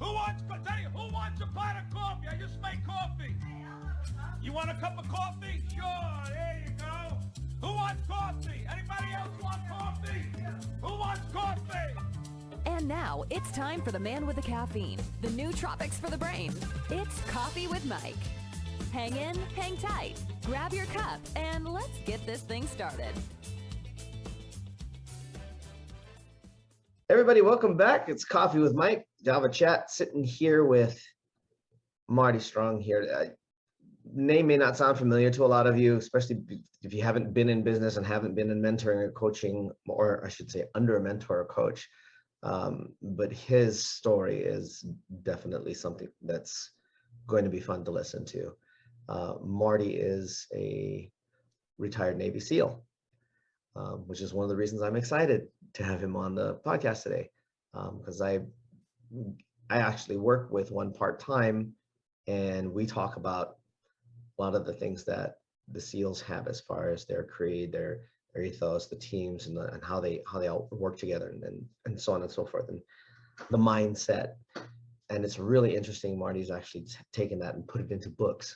Who wants a pot of coffee? I just made coffee. You want a cup of coffee? Sure, there you go. Who wants coffee? Anybody else want coffee? Who wants coffee? And now it's time for the man with the caffeine, the new tropics for the brain. It's Coffee with Mike. Hang in, hang tight, grab your cup, and let's get this thing started. Everybody, welcome back. It's Coffee with Mike, Java Chat, sitting here with Marty Strong here. Name may not sound familiar to a lot of you, especially if you haven't been in business and haven't been in mentoring or coaching, or I should say under a mentor or coach. But his story is definitely something that's going to be fun to listen to. Marty is a retired Navy SEAL, which is one of the reasons I'm excited to have him on the podcast today, because I actually work with one part-time, and we talk about a lot of the things that the SEALs have as far as their creed, their ethos, the teams, and how they all work together, and so on and so forth, and the mindset. And it's really interesting. Marty's actually taken that and put it into books.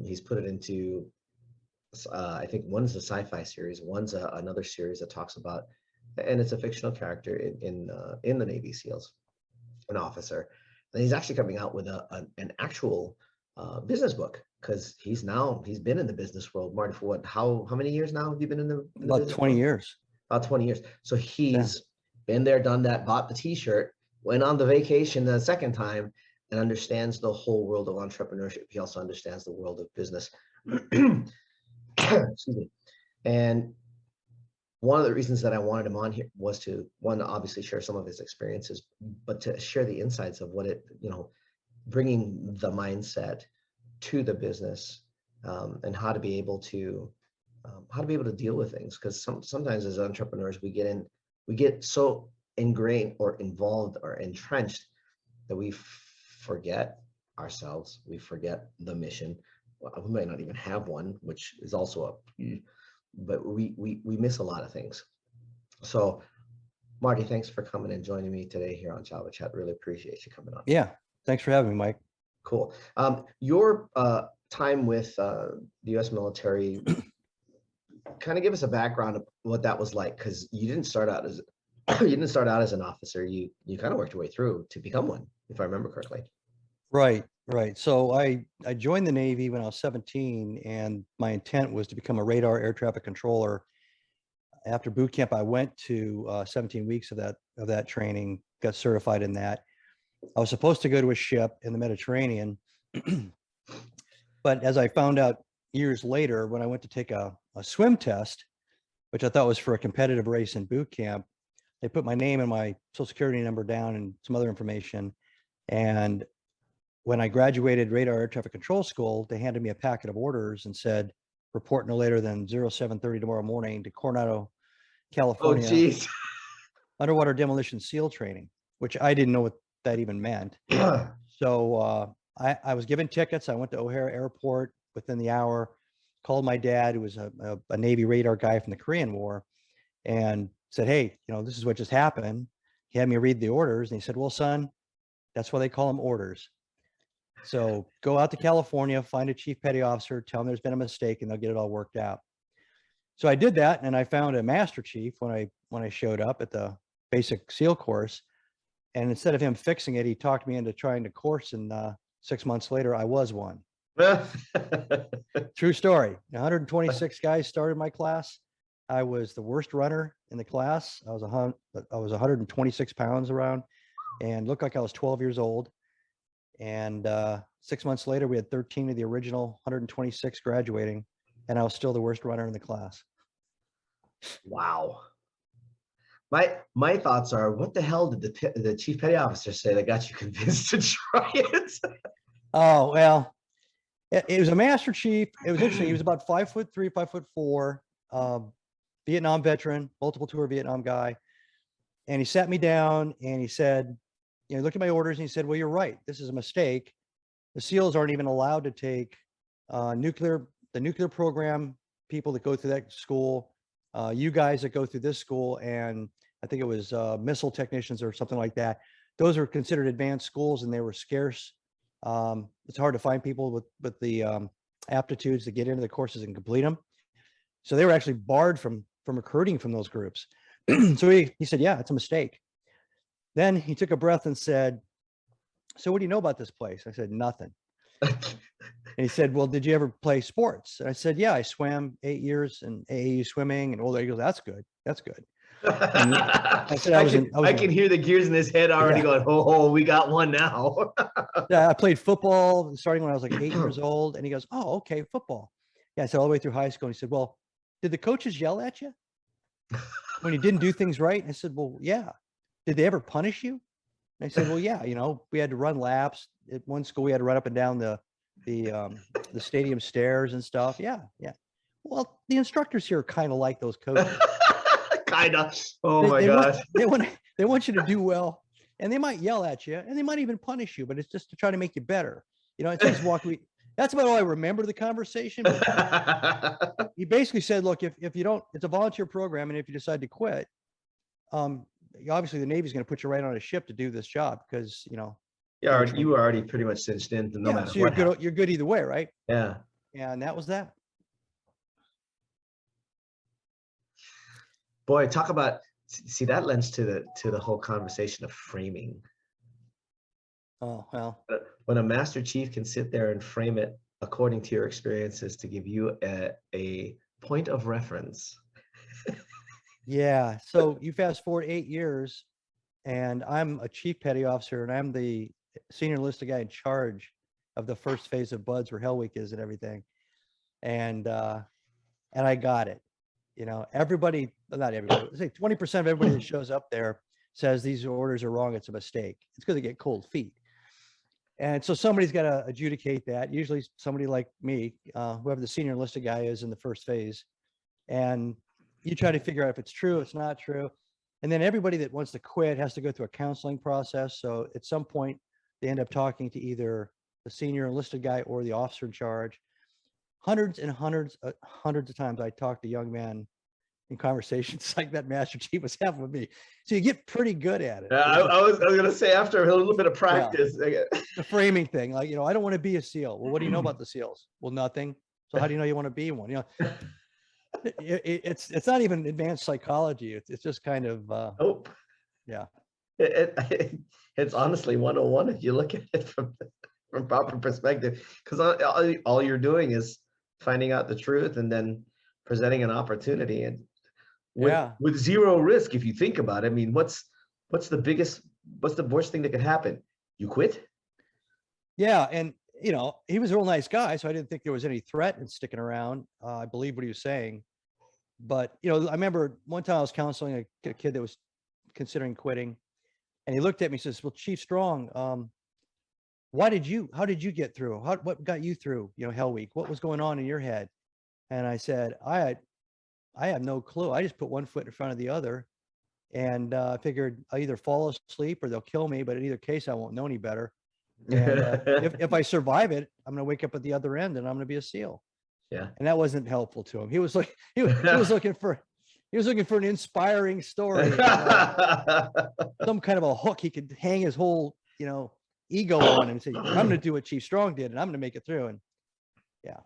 He's put it into I think one's a sci-fi series, one's another series that talks about, and it's a fictional character in the Navy SEALs, an officer, and he's actually coming out with an actual business book, because he's been in the business world, Marty, for what? How many years now have you been in the about 20 world? years. About 20 years. So he's been there, done that, bought the T-shirt, went on the vacation the second time, and understands the whole world of entrepreneurship. He also understands the world of business. Excuse me. And one of the reasons that I wanted him on here was to, one, obviously share some of his experiences, but to share the insights of what it, bringing the mindset to the business, and how to be able to deal with things. Because sometimes as entrepreneurs, we get so ingrained or involved or entrenched that we forget ourselves. We forget the mission. Well, we might not even have one, which is also but we miss a lot of things. So Marty, thanks for coming and joining me today here on Java Chat. Really appreciate you coming on. Yeah, thanks for having me, Mike. Cool. Your time with the U.S. military, kind of give us a background of what that was like, because you didn't start out as an officer. You kind of worked your way through to become one, if I remember correctly. Right. So I joined the Navy when I was 17, and my intent was to become a radar air traffic controller. After boot camp, I went to 17 weeks of that training, got certified in that. I was supposed to go to a ship in the Mediterranean, but as I found out years later, when I went to take a swim test, which I thought was for a competitive race in boot camp, they put my name and my social security number down and some other information. And when I graduated radar air traffic control school, they handed me a packet of orders and said, report no later than 07:30 tomorrow morning to Coronado, California. Oh, geez. Underwater demolition SEAL training, which I didn't know what that even meant. So I was given tickets. I went to O'Hare Airport within the hour, called my dad, who was a Navy radar guy from the Korean War, and said, hey, this is what just happened. He had me read the orders, and he said, well, son, that's why they call them orders. So go out to California, find a chief petty officer, tell them there's been a mistake, and they'll get it all worked out. So I did that, and I found a master chief when I showed up at the basic SEAL course. And instead of him fixing it, he talked me into trying the course, and 6 months later, I was one. True story. 126 guys started my class. I was the worst runner in the class. I was 126 pounds around, and looked like I was 12 years old. And 6 months later, we had 13 of the original 126 graduating, and I was still the worst runner in the class. Wow. My thoughts are, what the hell did the chief petty officer say that got you convinced to try it? Oh, well, it was a master chief. It was interesting. He was about 5'3", 5'4", Vietnam veteran, multiple tour Vietnam guy. And he sat me down and he said, he looked at my orders and he said, well, you're right. This is a mistake. The SEALs aren't even allowed to take the nuclear program people that go through that school, you guys that go through this school, and I think it was missile technicians or something like that, those are considered advanced schools and they were scarce. It's hard to find people with the aptitudes to get into the courses and complete them. So they were actually barred from recruiting from those groups. So he said, yeah, it's a mistake. Then he took a breath and said, so what do you know about this place? I said, nothing. And he said, well, did you ever play sports? And I said, yeah, I swam 8 years in AAU swimming. And he goes, that's good. That's good. And I said, I can hear the gears in his head already going, oh, we got one now. Yeah, I played football starting when I was like 8 years old. And he goes, oh, okay, football. Yeah, I said all the way through high school. And he said, well, did the coaches yell at you when you didn't do things right? And I said, well, yeah. Did they ever punish you? And I said, well, yeah, we had to run laps. At one school, we had to run up and down the stadium stairs and stuff. Yeah, yeah. Well, the instructors here are kind of like those coaches. Kind of. Oh my gosh. They want you to do well, and they might yell at you, and they might even punish you, but it's just to try to make you better. It takes that's about all I remember the conversation. He basically said, look, if you don't, it's a volunteer program, and if you decide to quit, obviously the Navy's going to put you right on a ship to do this job because you were already pretty much cinched in no matter so what. You're good either way, right? Yeah. And that was that. Boy, talk about, see, that lends to the whole conversation of framing. Oh, well. When a master chief can sit there and frame it according to your experiences to give you a point of reference. Yeah. So you fast forward 8 years and I'm a chief petty officer and I'm the senior enlisted guy in charge of the first phase of BUDS where Hell Week is and everything. And I got it. Everybody, not everybody, say 20% of everybody that shows up there says these orders are wrong. It's a mistake. It's because they get cold feet. And so somebody's got to adjudicate that. Usually somebody like me, whoever the senior enlisted guy is in the first phase. And you try to figure out if it's true, it's not true. And then everybody that wants to quit has to go through a counseling process. So at some point they end up talking to either the senior enlisted guy or the officer in charge. Hundreds and hundreds of times I talked to young men in conversations like that Master Chief was having with me. So you get pretty good at it. I was going to say after a little bit of practice. Yeah. The framing thing, like, I don't want to be a SEAL. Well, what do you know about the SEALs? Well, nothing. So how do you know you want to be one? It's not even advanced psychology. It's just kind of, nope. Yeah. It's honestly 101 if you look at it from proper perspective, because all you're doing is finding out the truth and then presenting an opportunity and with zero risk. If you think about it, I mean, what's the worst thing that could happen? You quit? Yeah. And, he was a real nice guy. So I didn't think there was any threat in sticking around. I believe what he was saying. But, I remember one time I was counseling a kid that was considering quitting. And he looked at me and says, well, Chief Strong, how did you get through? What got you through, Hell Week? What was going on in your head? And I said, I have no clue. I just put one foot in front of the other and figured I either fall asleep or they'll kill me. But in either case, I won't know any better. And if I survive it, I'm going to wake up at the other end and I'm going to be a SEAL. Yeah. And that wasn't helpful to him. He was like, he was looking for an inspiring story, some kind of a hook he could hang his whole, ego on and say, I'm going to do what Chief Strong did and I'm going to make it through. And yeah.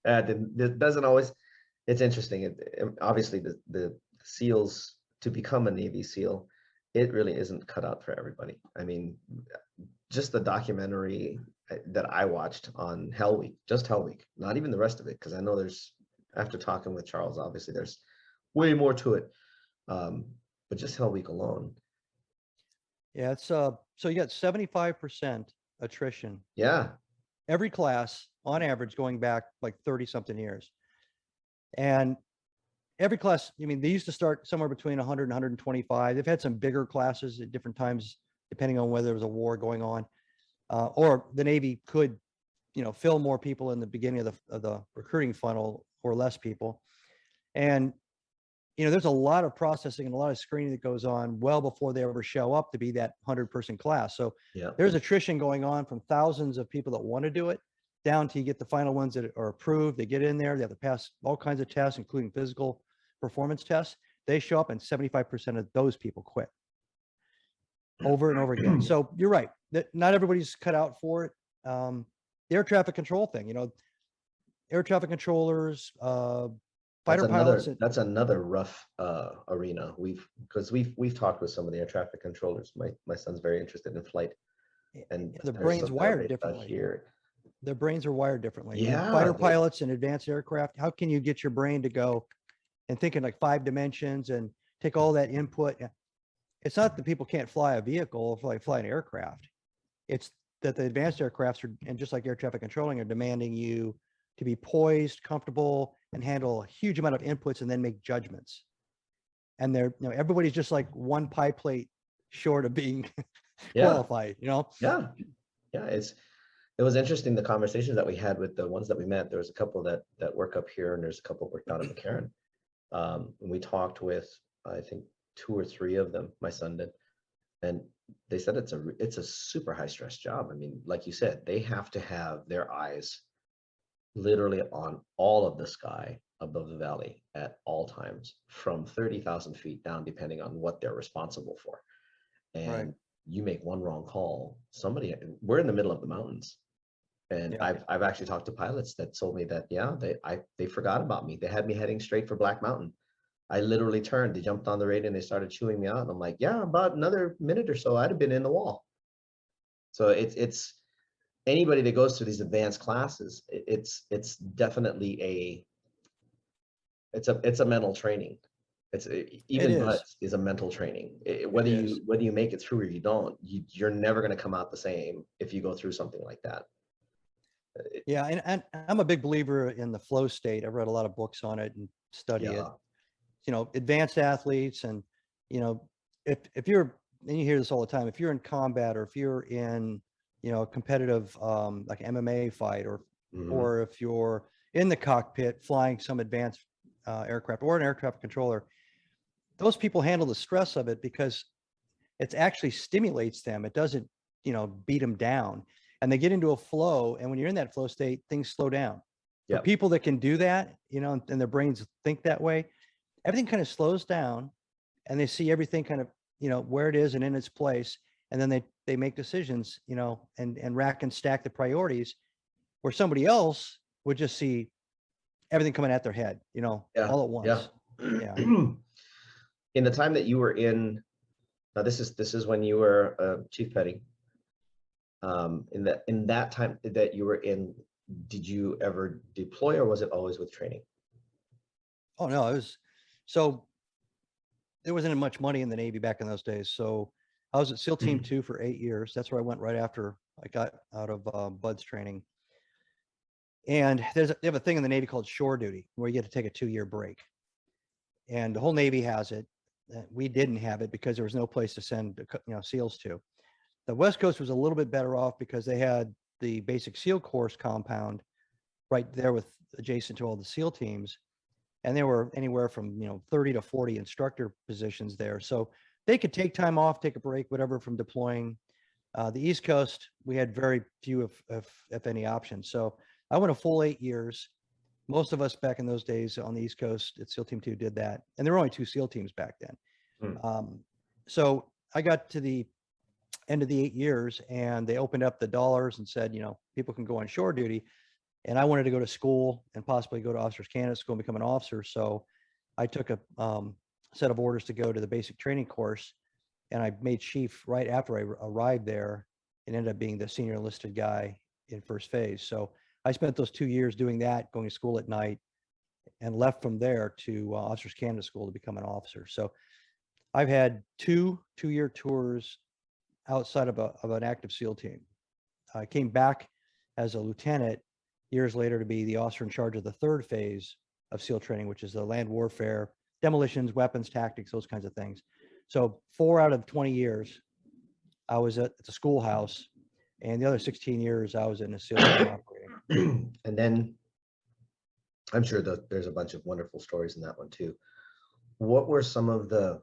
It doesn't always, it's interesting. Obviously the SEALs, to become a Navy SEAL, it really isn't cut out for everybody. I mean, just the documentary that I watched on Hell Week, just Hell Week, not even the rest of it, because I know after talking with Charles, obviously there's way more to it, but just Hell Week alone. Yeah, it's so you got 75% attrition. Yeah. Every class on average going back like 30 something years. And every class, they used to start somewhere between 100 and 125. They've had some bigger classes at different times, depending on whether there was a war going on, or the Navy could, fill more people in the beginning of the recruiting funnel or less people. And, there's a lot of processing and a lot of screening that goes on well before they ever show up to be that 100-person class. So there's attrition going on from thousands of people that want to do it down to you get the final ones that are approved. They get in there, they have to pass all kinds of tests, including physical performance tests. They show up and 75% of those people quit. over and over again. So you're right that not everybody's cut out for it. The air traffic control thing, you know, air traffic controllers, fighter pilots. That's another rough arena. We've talked with some of the air traffic controllers. My son's very interested in flight, and The there's brain's some that wired they differently. here. Their brains are wired differently. Yeah, Fighter pilots and advanced aircraft. How can you get your brain to go and think in like 5 dimensions and take all that input? It's not that people can't fly a vehicle or fly an aircraft. It's that the advanced aircrafts are, and just like air traffic controlling, are demanding you to be poised, comfortable, and handle a huge amount of inputs and then make judgments. And they're, you know, everybody's just like one pie plate short of being qualified, you know? Yeah. It was interesting, the conversations that we had with the ones that we met. There was a couple that work up here, and there's a couple worked out in McCarran. And we talked with, I think, 2 or 3 of them, my son did, and they said it's a super high stress job. I mean, like you said, they have to have their eyes literally on all of the sky above the valley at all times, from 30,000 feet down, depending on what they're responsible for. And you make one wrong call, we're in the middle of the mountains. And I've actually talked to pilots that told me that, they forgot about me. They had me heading straight for Black Mountain. I literally turned, they jumped on the radio and they started chewing me out. And I'm like, about another minute or so, I'd have been in the wall. So it's anybody that goes through these advanced classes, it's definitely it's a mental training. Butts is a mental training. Whether you make it through or you don't, you're never going to come out the same if you go through something like that. Yeah, and I'm a big believer in the flow state. I've read a lot of books on it and study it. You know, advanced athletes, and you know, if you're, and you hear this all the time, if you're in combat, or if you're in, you know, a competitive like MMA fight, or if you're in the cockpit flying some advanced aircraft, or an air traffic controller, those people handle the stress of it because it actually stimulates them. It doesn't, you know, beat them down, and they get into a flow. And when you're in that flow state, things slow down. For people that can do that, you know, and their brains think that way, everything kind of slows down, and they see everything kind of, you know, where it is and in its place. And then they make decisions, you know, and rack and stack the priorities, where somebody else would just see everything coming at their head, you know, all at once. In the time that you were in, now this is when you were chief petty. In that time that you were in, did you ever deploy, or was it always with training? Oh no, it was, so there wasn't much money in the Navy back in those days. So I was at SEAL Team 2 for 8 years. That's where I went right after I got out of BUDS training. And they have a thing in the Navy called shore duty, where you get to take a 2-year break. And the whole Navy has it. We didn't have it because there was no place to send, you know, SEALs to. The West Coast was a little bit better off because they had the basic SEAL course compound right there with adjacent to all the SEAL teams. And there were anywhere from, you know, 30 to 40 instructor positions there. So they could take time off, take a break, whatever, from deploying. The East Coast, we had very few, if any, options. So I went a full 8 years. Most of us back in those days on the East Coast at SEAL Team 2 did that. And there were only 2 SEAL teams back then. So I got to the end of the 8 years, and they opened up the dollars and said, you know, people can go on shore duty. And I wanted to go to school and possibly go to officers candidate school and become an officer. So I took a set of orders to go to the basic training course, and I made chief right after I arrived there, and ended up being the senior enlisted guy in first phase. So I spent those 2 years doing that, going to school at night, and left from there to officers candidate school to become an officer. So I've had 2-year tours outside of an active SEAL team. I came back as a lieutenant years later to be the officer in charge of the 3rd phase of SEAL training, which is the land warfare, demolitions, weapons, tactics, those kinds of things. So 4 out of 20 years, I was at the schoolhouse, and the other 16 years I was in a SEAL team operating. And then I'm sure that there's a bunch of wonderful stories in that one too. What were some of the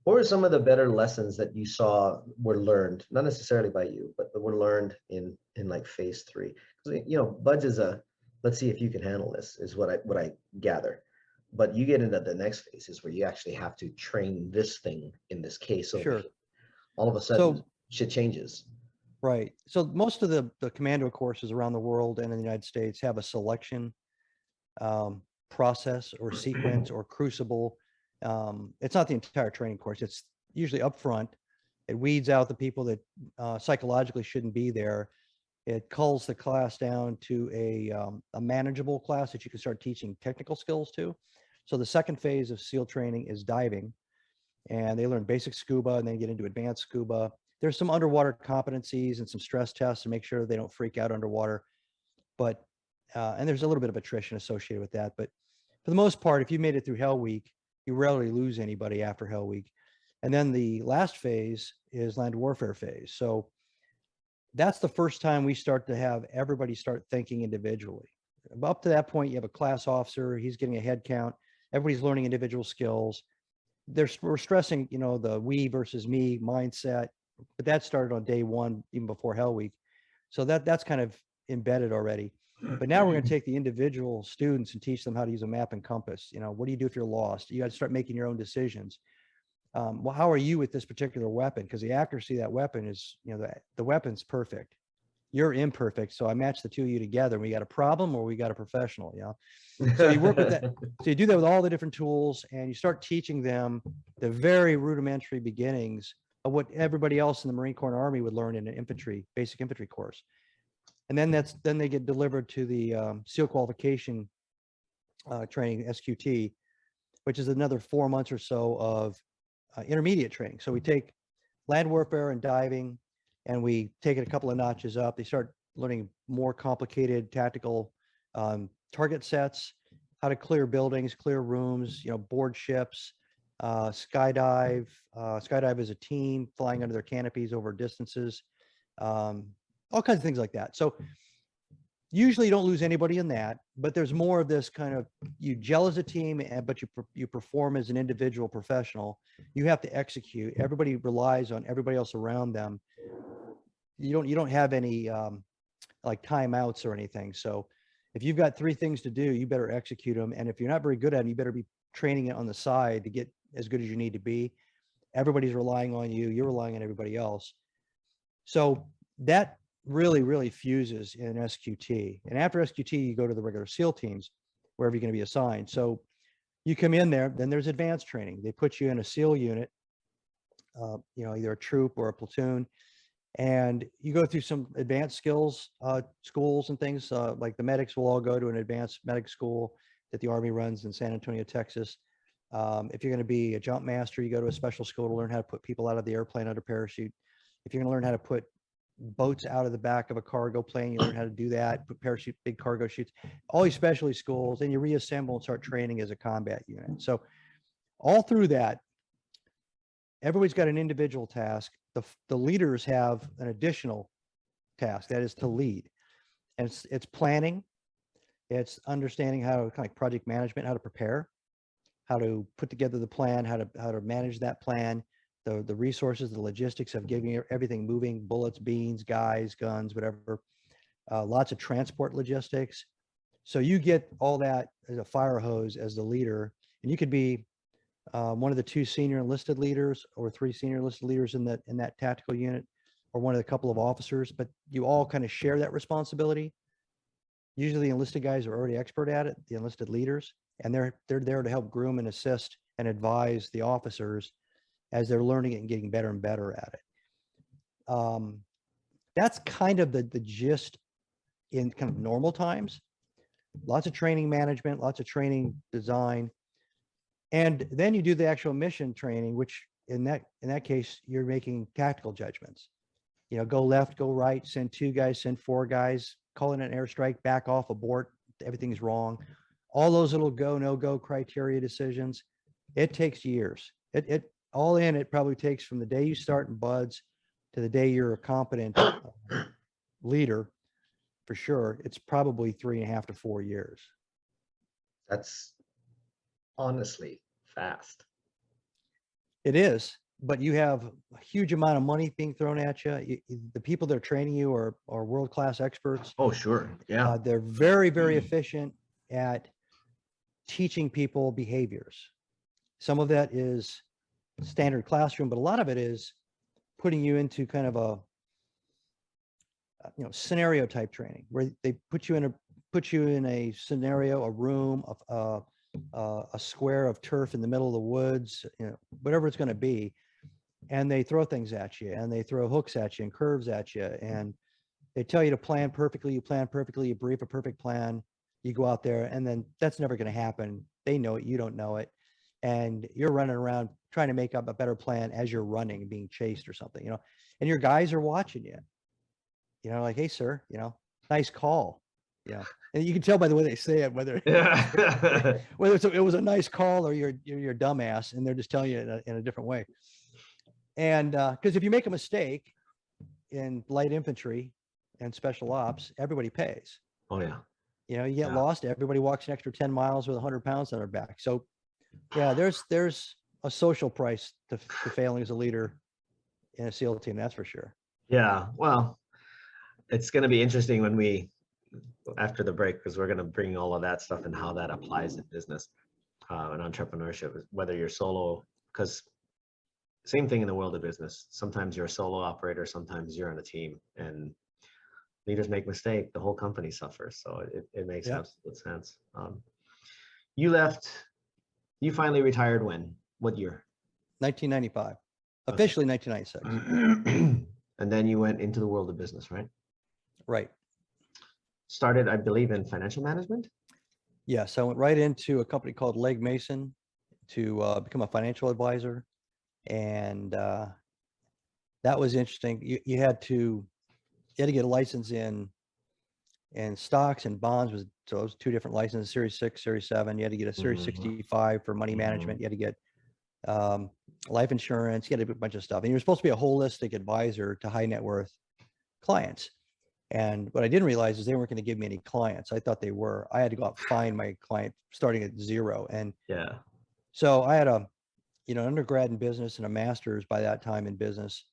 better lessons that you saw were learned, not necessarily by you, but were learned in like phase 3? Because, you know, BUDS is let's see if you can handle this, is what I gather. But you get into the next phases where you actually have to train this thing in this case over here. all of a sudden So, shit changes. right. So most of the commando courses around the world and in the United States have a selection process or sequence or crucible. It's not the entire training course. It's usually upfront. It weeds out the people that psychologically shouldn't be there. It culls the class down to a manageable class that you can start teaching technical skills to. So the second phase of SEAL training is diving, and they learn basic scuba and then get into advanced scuba. There's some underwater competencies and some stress tests to make sure they don't freak out underwater. But and there's a little bit of attrition associated with that. But for the most part, if you made it through Hell Week, you rarely lose anybody after Hell Week. And then the last phase is land warfare phase. So that's the first time we start to have everybody start thinking individually. Up to that point, you have a class officer, he's getting a head count, everybody's learning individual skills. We're stressing, the we versus me mindset, but that started on day one, even before Hell Week. So that's kind of embedded already. But now we're going to take the individual students and teach them how to use a map and compass. What do you do if you're lost? You got to start making your own decisions. Well, how are you with this particular weapon? Because the accuracy of that weapon is, the weapon's perfect. You're imperfect. So I match the two of you together. We got a problem or we got a professional, So you work with that. So you do that with all the different tools, and you start teaching them the very rudimentary beginnings of what everybody else in the Marine Corps and Army would learn in an basic infantry course. And then they get delivered to the SEAL qualification training, SQT, which is another 4 months or so of intermediate training. So we take land warfare and diving, and we take it a couple of notches up. They start learning more complicated tactical target sets, how to clear buildings, clear rooms, board ships, skydive. Skydive as a team, flying under their canopies over distances, all kinds of things like that. So usually you don't lose anybody in that, but there's more of this kind of, you gel as a team, but you perform as an individual professional. You have to execute. Everybody relies on everybody else around them. You don't have any like timeouts or anything. So if you've got 3 things to do, you better execute them. And if you're not very good at them, you better be training it on the side to get as good as you need to be. Everybody's relying on you. You're relying on everybody else. So that really, really fuses in SQT. And after SQT, you go to the regular SEAL teams, wherever you're going to be assigned. So you come in there, then there's advanced training. They put you in a SEAL unit, either a troop or a platoon, and you go through some advanced skills schools and things. Like the medics will all go to an advanced medic school that the Army runs in San Antonio, Texas. If you're going to be a jump master, you go to a special school to learn how to put people out of the airplane under parachute. If you're going to learn how to put boats out of the back of a cargo plane, you learn how to do that, put parachute, big cargo chutes, all these specialty schools, and you reassemble and start training as a combat unit. So all through that, everybody's got an individual task. The leaders have an additional task, that is to lead. And it's planning, it's understanding how to kind of like project management, how to prepare, how to put together the plan, how to manage that plan, the resources, the logistics of getting everything moving, bullets, beans, guys, guns, whatever, lots of transport logistics. So you get all that as a fire hose as the leader, and you could be one of the 2 senior enlisted leaders or 3 senior enlisted leaders in that tactical unit, or one of the couple of officers, but you all kind of share that responsibility. Usually the enlisted guys are already expert at it, the enlisted leaders, and they're there to help groom and assist and advise the officers as they're learning it and getting better and better at it. That's kind of the gist in kind of normal times. Lots of training management, lots of training design. And then you do the actual mission training, which in that case, you're making tactical judgments. Go left, go right, send 2 guys, send 4 guys, call in an airstrike, back off, abort, everything's wrong. All those little go, no go criteria decisions, it takes years. It all in, it probably takes from the day you start in BUDS to the day you're a competent leader, for sure. It's probably 3.5 to 4 years. That's honestly fast. It is, but you have a huge amount of money being thrown at you. The people that are training you are world-class experts. Oh, sure. Yeah. They're very, very efficient at teaching people behaviors. Some of that is standard classroom, but a lot of it is putting you into kind of a scenario type training where they put you in a scenario, a room, a square of turf in the middle of the woods, whatever it's going to be, and they throw things at you, and they throw hooks at you and curves at you, and they tell you to plan perfectly. You plan perfectly. You brief a perfect plan. You go out there, and then that's never going to happen. They know it. You don't know it, and you're running around trying to make up a better plan as you're running and being chased or something, and your guys are watching you. Like, hey, sir, nice call, and you can tell by the way they say it, whether it was a nice call or you're dumbass, and they're just telling you in a different way. And because if you make a mistake in light infantry and special ops, everybody pays. Oh yeah. You get lost, everybody walks an extra 10 miles with 100 pounds on their back. So yeah, there's a social price to failing as a leader in a SEAL team, that's for sure. Yeah, well, it's going to be interesting when after the break, because we're going to bring all of that stuff and how that applies in business and entrepreneurship, whether you're solo, because same thing in the world of business. Sometimes you're a solo operator, sometimes you're on a team, and leaders make mistakes, the whole company suffers. So it makes absolute sense. You finally retired when? What year? 1995. Officially 1996. And then you went into the world of business, right? Right. Started, I believe, in financial management? Yes, I went right into a company called Legg Mason to become a financial advisor. And that was interesting. You had to get a license in stocks and bonds. So it was two different licenses, Series 6, Series 7. You had to get a Series 65 for money management. You had to get life insurance. You had to do a bunch of stuff. And you were supposed to be a holistic advisor to high net worth clients. And what I didn't realize is they weren't going to give me any clients. I thought they were. I had to go out and find my client starting at zero. And so I had an undergrad in business and a master's by that time in business.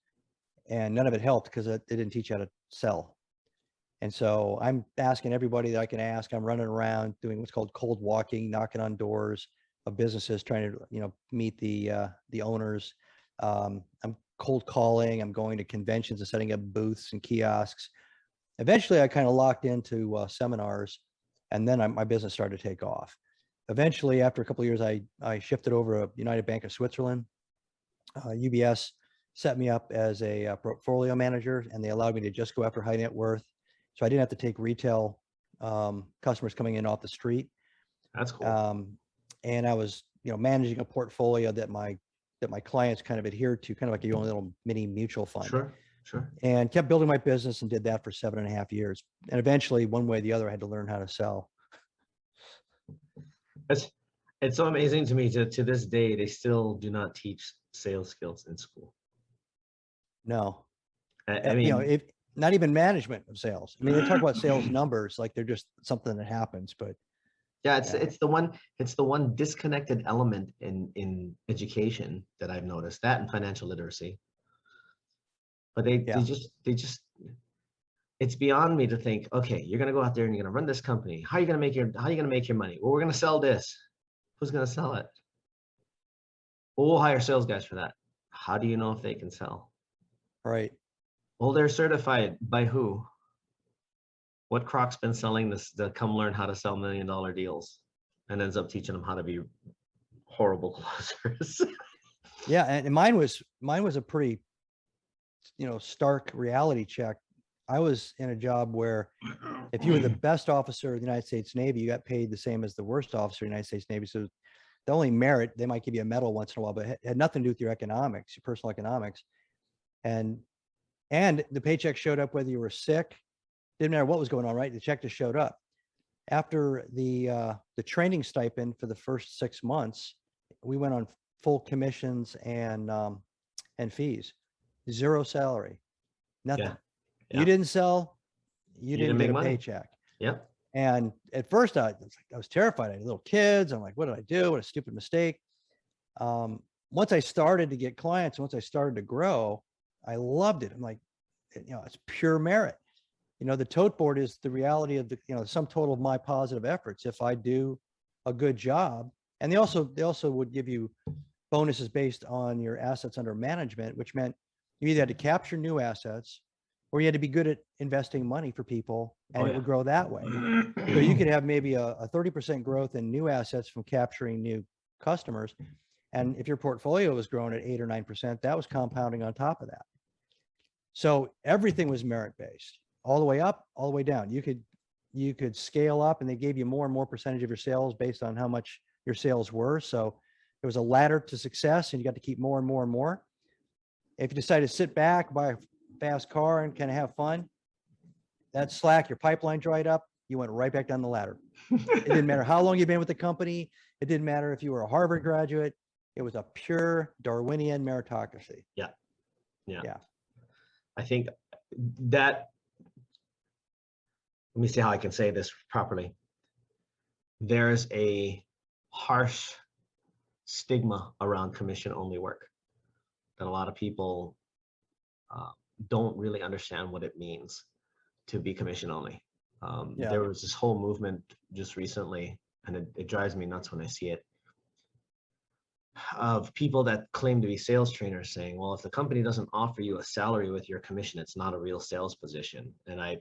And none of it helped because they didn't teach you how to sell. And so I'm asking everybody that I can ask. I'm running around doing what's called cold walking, knocking on doors of businesses, trying to, meet the owners. I'm cold calling. I'm going to conventions and setting up booths and kiosks. Eventually, I kind of locked into seminars, and then my business started to take off. Eventually, after a couple of years, I shifted over to United Bank of Switzerland. UBS set me up as a portfolio manager, and they allowed me to just go after high net worth. So I didn't have to take retail customers coming in off the street. That's cool. And I was, managing a portfolio that my clients kind of adhered to, kind of like your own little mini mutual fund. Sure. And kept building my business and did that for 7.5 years. And eventually, one way or the other, I had to learn how to sell. It's so amazing to me. To this day, they still do not teach sales skills in school. No, I mean, not even management of sales. I mean, they talk about sales numbers like they're just something that happens, but yeah, it's the one disconnected element in education that I've noticed, that and financial literacy. But they just it's beyond me to think, okay, you're gonna go out there and you're gonna run this company. How are you gonna make your money? Well, we're gonna sell this. Who's gonna sell it? Well, we'll hire sales guys for that. How do you know if they can sell? Right. Well, they're certified by who? What croc's been selling this to come learn how to sell $1 million deals and ends up teaching them how to be horrible closers? Yeah, and mine was a pretty, stark reality check. I was in a job where if you were the best officer of the United States Navy, you got paid the same as the worst officer of the United States Navy. So the only merit, they might give you a medal once in a while, but it had nothing to do with your economics, your personal economics. And the paycheck showed up whether you were sick. Didn't matter what was going on, right? The check just showed up. After the training stipend for the first 6 months, we went on full commissions and fees. Zero salary, nothing. Yeah. You didn't sell, you didn't get a money. paycheck. Yep. And at first I was terrified. I had little kids. I'm like, what did I do? What a stupid mistake. Once I started to get clients, once I started to grow, I loved it. I'm like, it's pure merit. The tote board is the reality of the sum total of my positive efforts. If I do a good job, and they also would give you bonuses based on your assets under management, which meant You either had to capture new assets or you had to be good at investing money for people, and it would grow that way. So you could have maybe a 30% growth in new assets from capturing new customers. And if your portfolio was growing at 8 or 9%, that was compounding on top of that. So everything was merit-based, all the way up, all the way down. You could scale up, and they gave you more and more percentage of your sales based on how much your sales were. So there was a ladder to success, and you got to keep more and more and more. If you decide to sit back, buy a fast car, and kind of have fun, that's slack. Your pipeline dried up. You went right back down the ladder. It didn't matter how long you've been with the company. It didn't matter if you were a Harvard graduate. It was a pure Darwinian meritocracy. Yeah. Yeah. I think that, let me see how I can say this properly. There's a harsh stigma around commission-only work that a lot of people don't really understand what it means to be commission-only. There was this whole movement just recently, and it drives me nuts when I see it, of people that claim to be sales trainers saying, well, if the company doesn't offer you a salary with your commission, it's not a real sales position. And I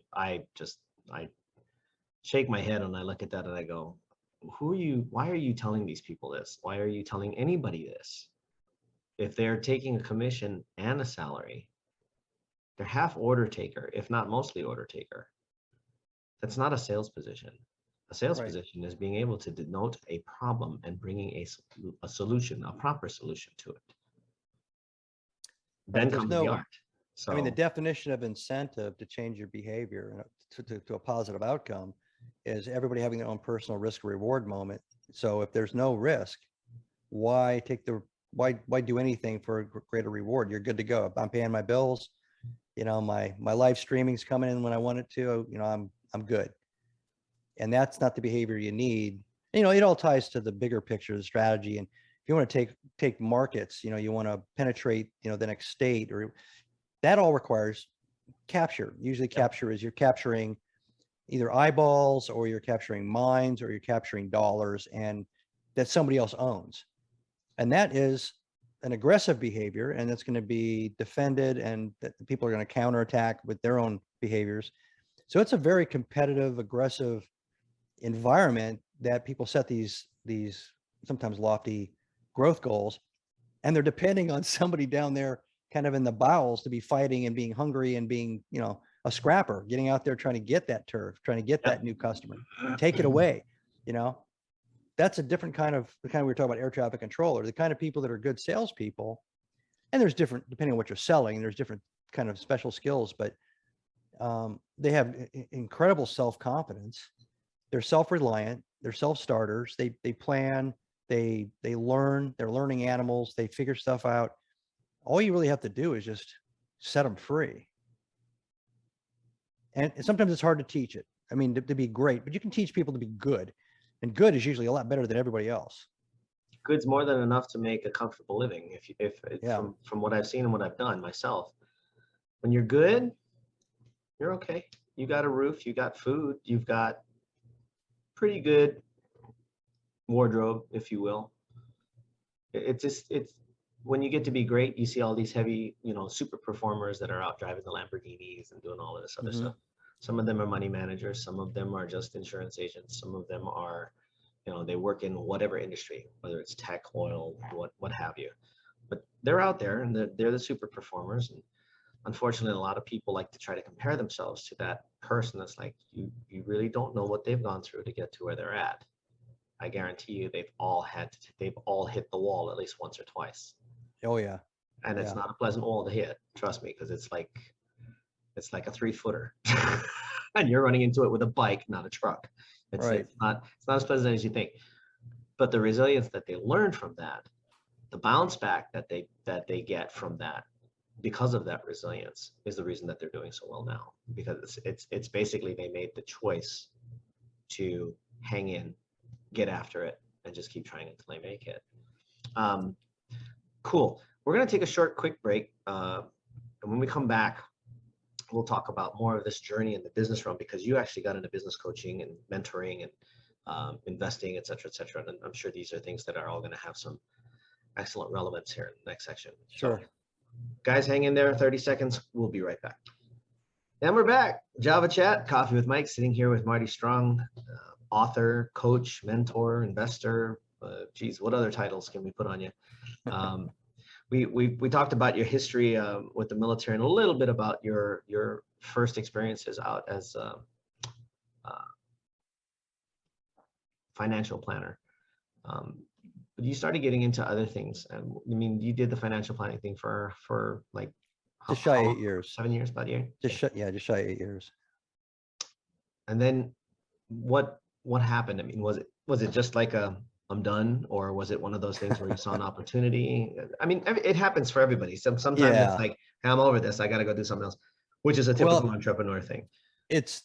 shake my head and I look at that and I go, why are you telling these people this? Why are you telling anybody this? If they're taking a commission and a salary, they're half order taker, if not mostly order taker. That's not a sales position. A sales position is being able to denote a problem and bringing a solution, a proper solution to it. Then comes the art. So, I mean, the definition of incentive to change your behavior to a positive outcome is everybody having their own personal risk reward moment. So if there's no risk, why do anything for a greater reward? You're good to go. If I'm paying my bills, my live streaming's coming in when I want it to, I'm good. And that's not the behavior you need. It all ties to the bigger picture, the strategy. And if you want to take markets, you want to penetrate, the next state, or that all requires capture. Usually capture is you're capturing either eyeballs, or you're capturing minds, or you're capturing dollars, and that somebody else owns. And that is an aggressive behavior, and it's going to be defended, and that people are going to counterattack with their own behaviors. So it's a very competitive, aggressive environment that people set these sometimes lofty growth goals, and they're depending on somebody down there kind of in the bowels to be fighting and being hungry and being, a scrapper, getting out there trying to get that turf, trying to get that new customer, take it away. That's a different kind of, the kind we were talking about, air traffic controller, the kind of people that are good salespeople. And there's different, depending on what you're selling, there's different kind of special skills, but they have incredible self-confidence. They're self-reliant, they're self-starters, they plan, they learn, they're learning animals, they figure stuff out. All you really have to do is just set them free. And sometimes it's hard to teach it. I mean, to be great, but you can teach people to be good. And good is usually a lot better than everybody else. Good's more than enough to make a comfortable living. From what I've seen and what I've done myself, when you're good, you're okay. You got a roof, you got food, you've got pretty good wardrobe, if you will. It's when you get to be great, you see all these heavy, super performers that are out driving the Lamborghinis and doing all of this other stuff. Some of them are money managers. Some of them are just insurance agents. Some of them are, they work in whatever industry, whether it's tech, oil, what have you. But they're out there and they're the super performers. And unfortunately, a lot of people like to try to compare themselves to that person that's like, you really don't know what they've gone through to get to where they're at. I guarantee you they've all hit the wall at least once or twice. Oh yeah. And it's not a pleasant wall to hit, trust me, because it's like a 3-footer. And you're running into it with a bike, not a truck. It's not as pleasant as you think. But the resilience that they learn from that, the bounce back that they get from that, because of that resilience, is the reason that they're doing so well now. Because it's basically they made the choice to hang in, get after it, and just keep trying until they make it. Cool. We're going to take a short, quick break. And when we come back, we'll talk about more of this journey in the business realm, because you actually got into business coaching and mentoring and investing, et cetera, et cetera. And I'm sure these are things that are all going to have some excellent relevance here in the next section. Sure. Guys, hang in there 30 seconds. We'll be right back. And we're back. Java Chat, Coffee with Mike, sitting here with Marty Strong, author, coach, mentor, investor. Geez, what other titles can we put on you? We talked about your history with the military and a little bit about your first experiences out as a financial planner. But you started getting into other things. I mean, you did the financial planning thing for like Just shy 8 years. 7 years, about a year. Just shy 8 years. And then what happened? I mean, was it just like I'm done, or was it one of those things where you saw an opportunity? I mean, it happens for everybody. Sometimes Yeah. it's like, hey, I'm over this. I got to go do something else, which is a typical entrepreneur thing. It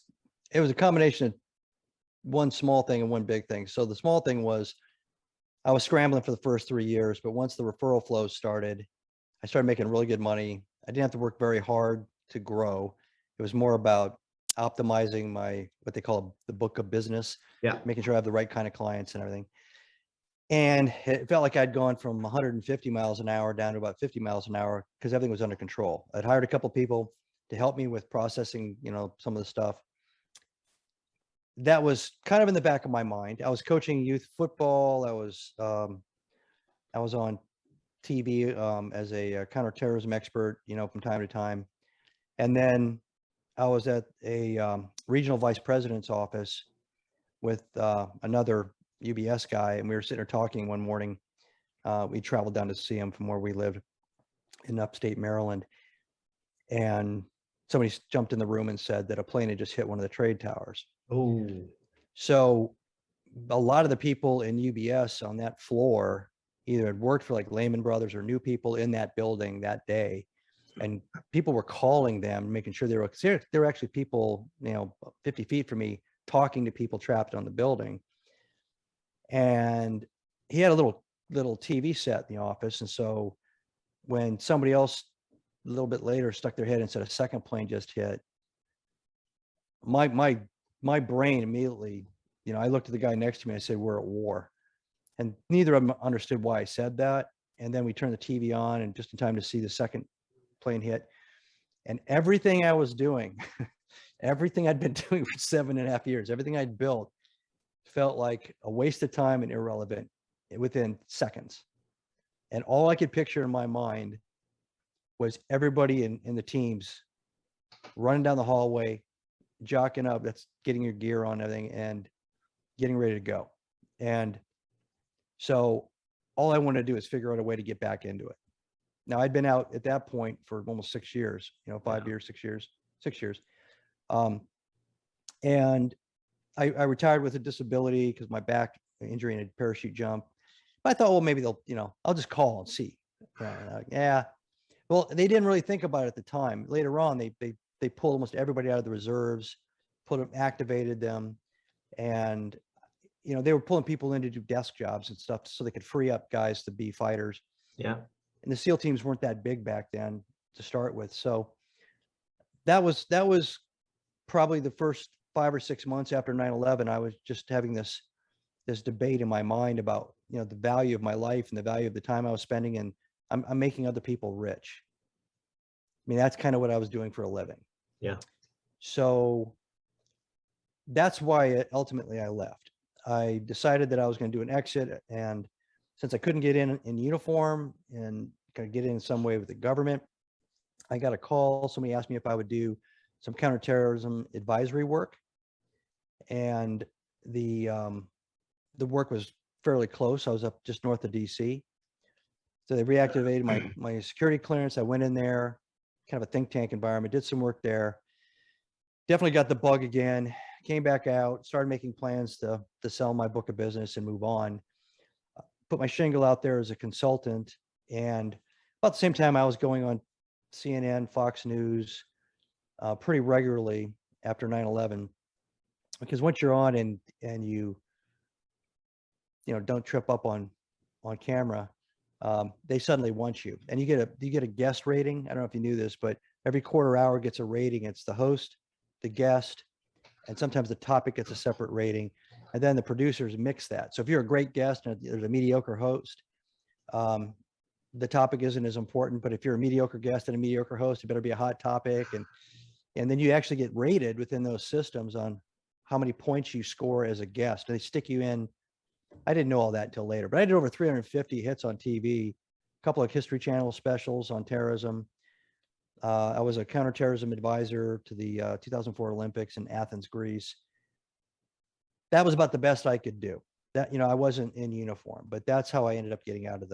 was a combination of one small thing and one big thing. So the small thing was I was scrambling for the first 3 years, but once the referral flow started, I started making really good money. I didn't have to work very hard to grow. It was more about optimizing what they call the book of business. Yeah. Making sure I have the right kind of clients and everything. And it felt like I'd gone from 150 miles an hour down to about 50 miles an hour because everything was under control. I'd hired a couple people to help me with processing, some of the stuff. That was kind of in the back of my mind. I was coaching youth football. I was on TV as a counterterrorism expert, from time to time. And then I was at a regional vice president's office with another UBS guy, and we were sitting there talking one morning. We traveled down to see him from where we lived in upstate Maryland. And somebody jumped in the room and said that a plane had just hit one of the trade towers. Oh. So a lot of the people in UBS on that floor either had worked for like Lehman Brothers or knew people in that building that day. And people were calling them, making sure there were actually people, 50 feet from me talking to people trapped on the building. And he had a little TV set in the office. And so when somebody else a little bit later stuck their head and said a second plane just hit, my brain immediately, I looked at the guy next to me and I said, we're at war. And neither of them understood why I said that. And then we turned the TV on, and just in time to see the second plane hit. And everything I was doing, everything I'd been doing for 7.5 years, everything I'd built felt like a waste of time and irrelevant within seconds. And all I could picture in my mind was everybody in the teams running down the hallway, jocking up, that's getting your gear on, everything, and getting ready to go. And so all I wanted to do is figure out a way to get back into it. Now I'd been out at that point for almost 6 years, 5 years, 6 years, 6 years. And I retired with a disability because my back injury and a parachute jump. But I thought, well, maybe they'll, I'll just call and see. Yeah. Well, they didn't really think about it at the time. Later on, they pulled almost everybody out of the reserves, activated them. And, they were pulling people in to do desk jobs and stuff so they could free up guys to be fighters. Yeah. And the SEAL teams weren't that big back then to start with. So that was probably the first 5 or 6 months after 9/11. I was just having this debate in my mind about, the value of my life and the value of the time I was spending, and I'm making other people rich. I mean, that's kind of what I was doing for a living. Yeah. So that's why ultimately I left. I decided that I was going to do an exit, and since I couldn't get in uniform and kind of get in some way with the government, I got a call. Somebody asked me if I would do some counterterrorism advisory work, and the work was fairly close. I was up just north of DC. So they reactivated my security clearance. I went in there, kind of a think tank environment, did some work there. Definitely got the bug again, came back out, started making plans to sell my book of business and move on. Put my shingle out there as a consultant. And about the same time, I was going on CNN, Fox News, pretty regularly after 9/11. Because once you're on and you don't trip up on camera, they suddenly want you, and you get a guest rating. I don't know if you knew this, but every quarter hour gets a rating. It's the host, the guest, and sometimes the topic gets a separate rating, and then the producers mix that. So if you're a great guest and there's a mediocre host, the topic isn't as important, but if you're a mediocre guest and a mediocre host, it better be a hot topic. And then you actually get rated within those systems on how many points you score as a guest. They stick you in. I didn't know all that until later, but I did over 350 hits on TV, a couple of History Channel specials on terrorism. I was a counterterrorism advisor to the 2004 Olympics in Athens, Greece. That was about the best I could do. That, I wasn't in uniform, but that's how I ended up getting out of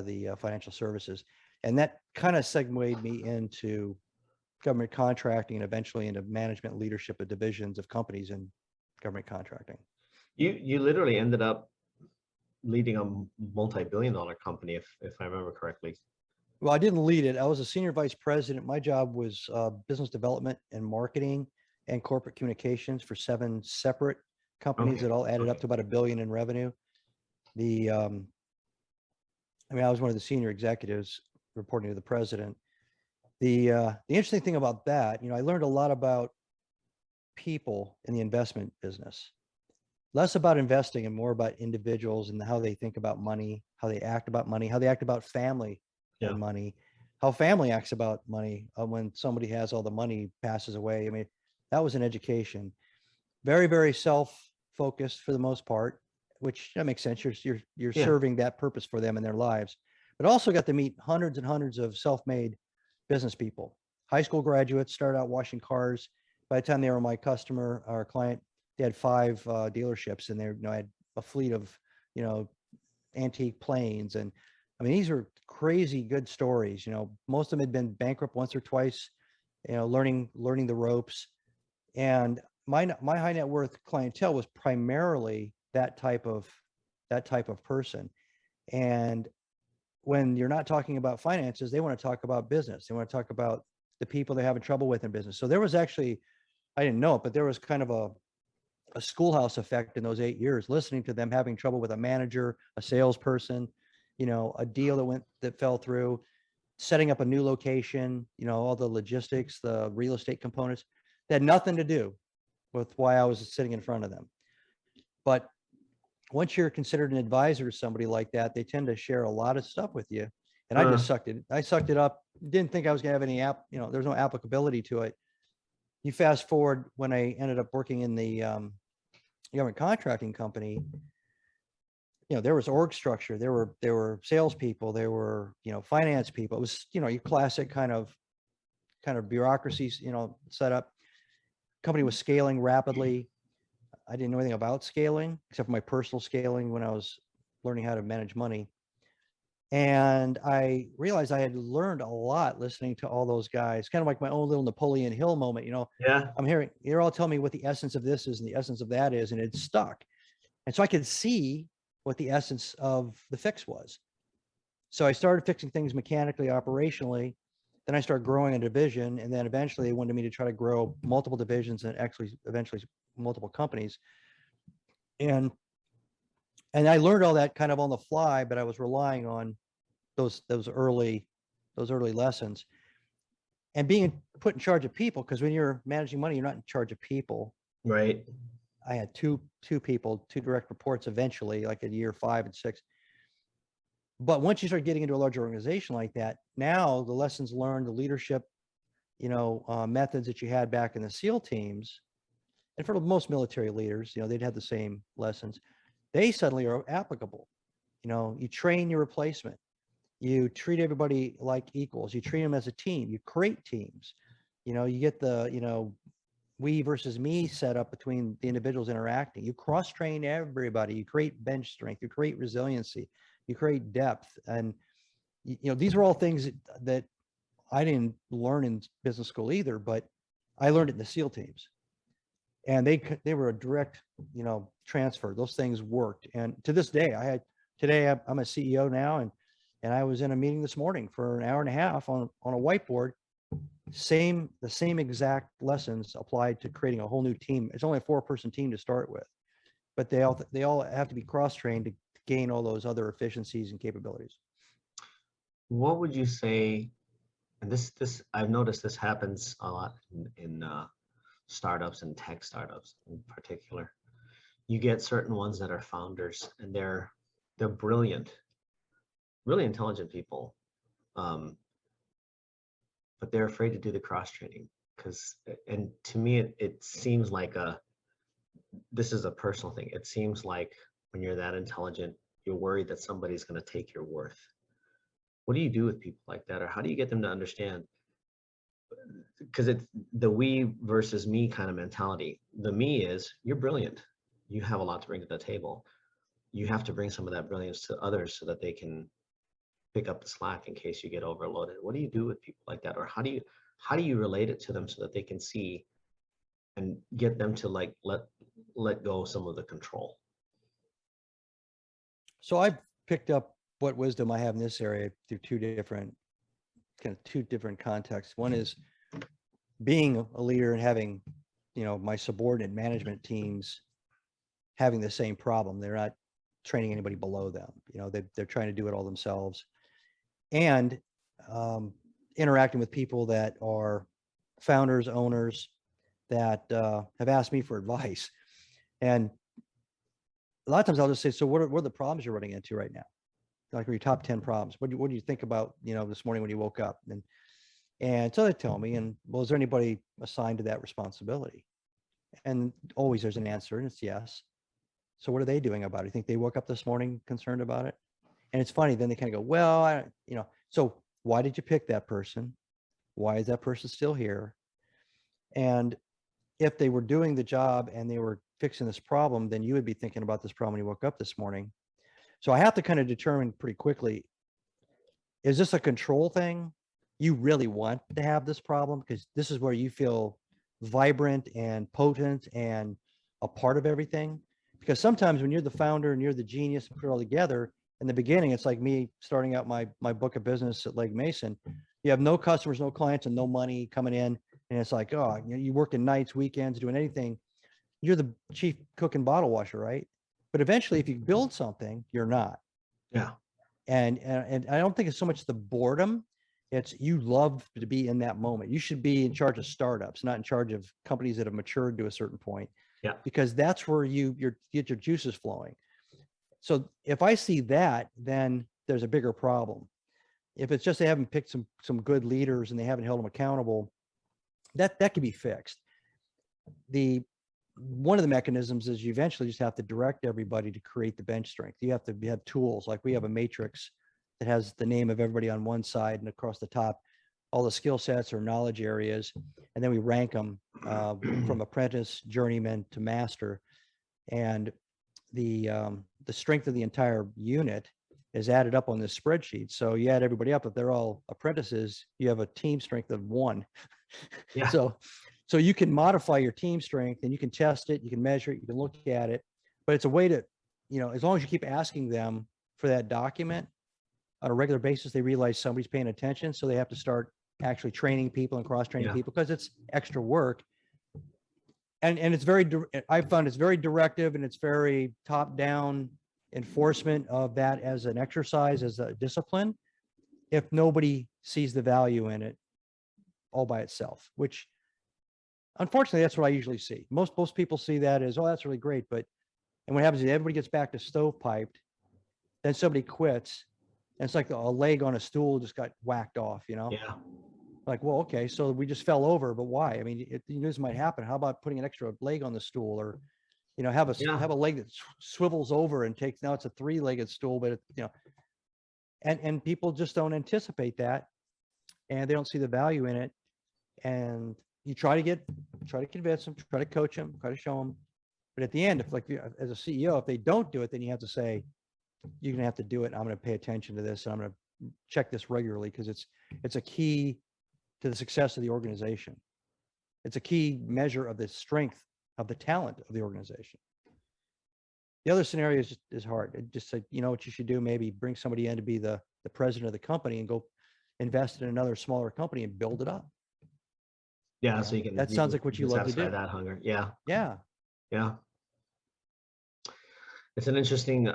the financial services. And that kind of segued me into government contracting and eventually into management leadership of divisions of companies in government contracting. You literally ended up leading a multi-billion-dollar company, if I remember correctly. Well, I didn't lead it. I was a senior vice president. My job was business development and marketing and corporate communications for 7 separate companies that all added up to about $1 billion in revenue. I was one of the senior executives reporting to the president. The interesting thing about that, I learned a lot about people in the investment business, less about investing and more about individuals and how they think about money, how they act about money, how they act about family and money, how family acts about money when somebody has all the money, passes away. That was an education. Very, very self-focused for the most part, which that makes sense. You're serving that purpose for them in their lives, but also got to meet hundreds and hundreds of self-made business people, high school graduates, started out washing cars. By the time they were my customer or client, they had 5 dealerships, and they had a fleet of antique planes. And these are crazy good stories. Most of them had been bankrupt once or twice, learning the ropes. And my high net worth clientele was primarily that type of person. And when you're not talking about finances, they want to talk about business. They want to talk about the people they're having trouble with in business. So there was actually, I didn't know it, but there was kind of a schoolhouse effect in those 8 years, listening to them having trouble with a manager, a salesperson, a deal that fell through, setting up a new location, all the logistics, the real estate components that had nothing to do with why I was sitting in front of them. But once you're considered an advisor to somebody like that, they tend to share a lot of stuff with you. And I just sucked it up. Didn't think I was gonna have any there's no applicability to it. You fast forward when I ended up working in the government contracting company, there was org structure, there were salespeople, there were, finance people. It was, your classic kind of bureaucracies, set up. Company was scaling rapidly. I didn't know anything about scaling except for my personal scaling when I was learning how to manage money. And I realized I had learned a lot listening to all those guys, kind of like my own little Napoleon Hill moment. I'm hearing, they're all telling me what the essence of this is and the essence of that is, and it stuck. And so I could see what the essence of the fix was. So I started fixing things mechanically, operationally. Then I started growing a division, and then eventually they wanted me to try to grow multiple divisions and actually eventually multiple companies. And I learned all that kind of on the fly, but I was relying on those early lessons and being put in charge of people, because when you're managing money, you're not in charge of people. Right. I had two people, 2 direct reports eventually, like in year 5 and 6. But once you start getting into a larger organization like that, now the lessons learned, the leadership, methods that you had back in the SEAL teams, and for most military leaders, they'd have the same lessons. They suddenly are applicable. You train your replacement. You treat everybody like equals. You treat them as a team. You create teams. You get the, we versus me set up between the individuals interacting. You cross-train everybody. You create bench strength. You create resiliency. You create depth. And, these are all things that I didn't learn in business school either, but I learned it in the SEAL teams. And they were a direct, transfer. Those things worked. And to this day, I'm a CEO now, and I was in a meeting this morning for an hour and a half on a whiteboard. The same exact lessons applied to creating a whole new team. It's only a 4-person team to start with, but they all have to be cross-trained to gain all those other efficiencies and capabilities. What would you say? And this I've noticed this happens a lot in startups and tech startups in particular. You get certain ones that are founders, and they're brilliant, really intelligent people, but they're afraid to do the cross training because, and to me, it seems like this is a personal thing. It seems like when you're that intelligent, you're worried that somebody's going to take your worth. What do you do with people like that, or how do you get them to understand? Because it's the we versus me kind of mentality. The me is you're brilliant. You have a lot to bring to the table. You have to bring some of that brilliance to others so that they can pick up the slack in case you get overloaded. What do you do with people like that? Or how do you relate it to them so that they can see and get them to like let go some of the control? So I've picked up what wisdom I have in this area through two different contexts. One is being a leader and having, my subordinate management teams having the same problem. They're not training anybody below them. They're trying to do it all themselves. And interacting with people that are founders, owners that have asked me for advice. And a lot of times I'll just say, so what are the problems you're running into right now? Like, your top 10 problems. What do you think about, this morning when you woke up? And so they tell me, and well, is there anybody assigned to that responsibility? And always there's an answer, and it's yes. So what are they doing about it? You think they woke up this morning concerned about it? And it's funny, then they kind of go, well, so why did you pick that person? Why is that person still here? And if they were doing the job and they were fixing this problem, then you would be thinking about this problem when you woke up this morning. So I have to kind of determine pretty quickly, is this a control thing? You really want to have this problem because this is where you feel vibrant and potent and a part of everything. Because sometimes when you're the founder and you're the genius and put it all together, in the beginning, it's like me starting out my book of business at Lake Mason. You have no customers, no clients, and no money coming in. And it's like, oh, you working nights, weekends, doing anything. You're the chief cook and bottle washer, right? But eventually, if you build something, you're not. Yeah. And I don't think it's so much the boredom. It's you love to be in that moment. You should be in charge of startups, not in charge of companies that have matured to a certain point. Yeah. Because that's where you get your juices flowing. So if I see that, then there's a bigger problem. If it's just they haven't picked some good leaders and they haven't held them accountable, that can be fixed. One of the mechanisms is you eventually just have to direct everybody to create the bench strength. You have to have tools. Like we have a matrix that has the name of everybody on one side, and across the top, all the skill sets or knowledge areas. And then we rank them from apprentice, journeyman to master. And the strength of the entire unit is added up on this spreadsheet. So you add everybody up. If they're all apprentices, you have a team strength of 1. Yeah. So you can modify your team strength and you can test it, you can measure it, you can look at it, but it's a way to, as long as you keep asking them for that document on a regular basis, they realize somebody's paying attention. So they have to start actually training people and cross-training people because it's extra work. And it's I found it's very directive and it's very top-down enforcement of that as an exercise, as a discipline, if nobody sees the value in it all by itself, which unfortunately, that's what I usually see. Most people see that as, oh, that's really great. And what happens is everybody gets back to stovepiped, then somebody quits. And it's like a leg on a stool just got whacked off, Yeah. Like, well, okay, so we just fell over, but why? I mean, this might happen. How about putting an extra leg on the stool, or, have a leg that swivels over and takes, now it's a 3-legged stool, but and people just don't anticipate that, and they don't see the value in it. And you try to convince them, try to coach them, try to show them. But at the end, as a CEO, if they don't do it, then you have to say, you're going to have to do it. I'm going to pay attention to this, and I'm going to check this regularly because it's a key to the success of the organization. It's a key measure of the strength of the talent of the organization. The other scenario is hard. It just said, what you should do, maybe bring somebody in to be the president of the company and go invest in another smaller company and build it up. Yeah. So you can. That sounds like what you love to do. That hunger. Yeah. Yeah. Yeah. It's an interesting.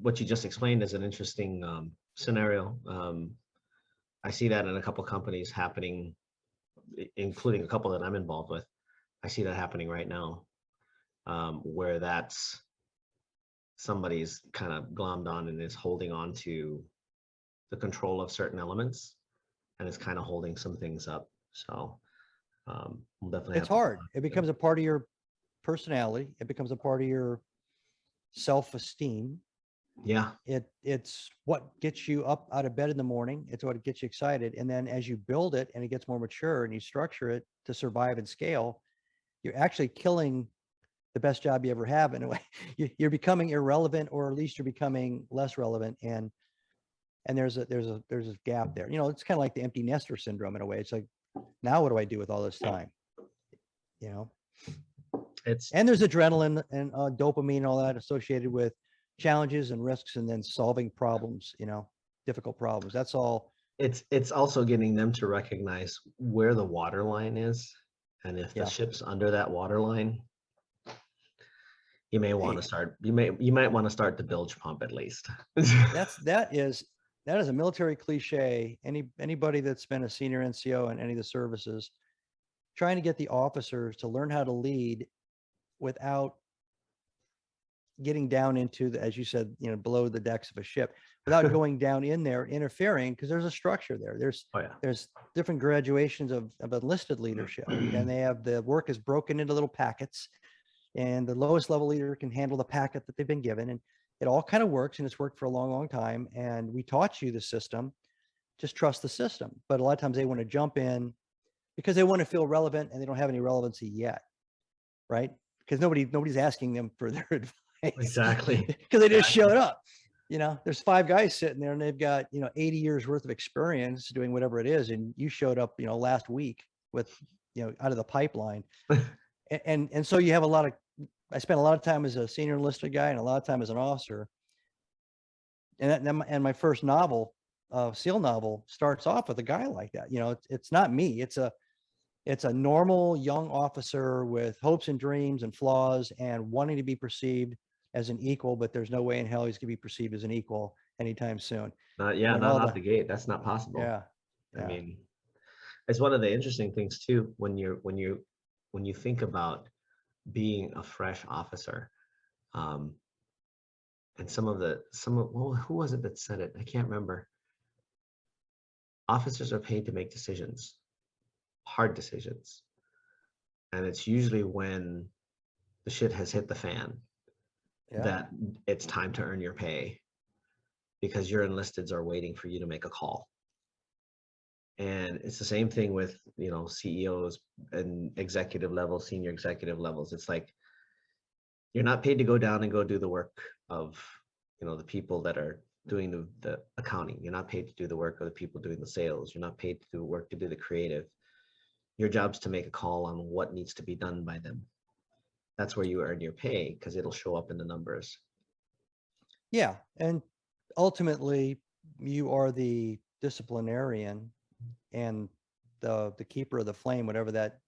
What you just explained is an interesting scenario. I see that in a couple companies happening, including a couple that I'm involved with. I see that happening right now, where that's somebody's kind of glommed on and is holding on to the control of certain elements, and is kind of holding some things up. So we'll definitely It's have to hard. It becomes a part of your personality. It becomes a part of your self-esteem. yeah. It's what gets you up out of bed in the morning. It's what gets you excited. And then as you build it and it gets more mature and you structure it to survive and scale, you're actually killing the best job you ever have in a way. You're becoming irrelevant, or at least you're becoming less relevant. And there's a gap there. You know, it's kind of like the empty nester syndrome in a way. It's like, now what do I do with all this time? You know, and there's adrenaline and dopamine and all that associated with challenges and risks, and then solving problems, you know, difficult problems. That's all. It's also getting them to recognize where the water line is, and if the ship's under that water line, you may want to start. You might want to start the bilge pump at least. that is a military cliche. Anybody that's been a senior NCO in any of the services, trying to get the officers to learn how to lead without getting down into the, as you said, you know, below the decks of a ship, without going down in there interfering, because there's a structure there. There's different graduations of enlisted leadership, and they have, the work is broken into little packets, and the lowest level leader can handle the packet that they've been given, and it all kind of works, and it's worked for a long time. And we taught you the system, just trust the system. But a lot of times they want to jump in because they want to feel relevant, and they don't have any relevancy yet, right? Because nobody's asking them for their advice. Exactly. Because they just showed up. You know, there's 5 guys sitting there, and they've got, you know, 80 years worth of experience doing whatever it is, and you showed up, you know, last week with, you know, out of the pipeline. and so you have I spent a lot of time as a senior enlisted guy and a lot of time as an officer. And my first novel, SEAL novel, starts off with a guy like that. You know, it's not me. It's a normal young officer with hopes and dreams and flaws and wanting to be perceived as an equal, but there's no way in hell he's going to be perceived as an equal anytime soon. Not out the gate. That's not possible. Yeah. I mean, it's one of the interesting things too, when you think about being a fresh officer, and who was it that said it? I can't remember. Officers are paid to make decisions, hard decisions, and it's usually when the shit has hit the fan that it's time to earn your pay, because your enlisteds are waiting for you to make a call. And it's the same thing with, you know, CEOs and executive level, senior executive levels. It's like, you're not paid to go down and go do the work of, you know, the people that are doing the accounting. You're not paid to do the work of the people doing the sales. You're not paid to do the work to do the creative. Your job's to make a call on what needs to be done by them. That's where you earn your pay, because it'll show up in the numbers. Yeah. And ultimately, you are the disciplinarian and the keeper of the flame, whatever that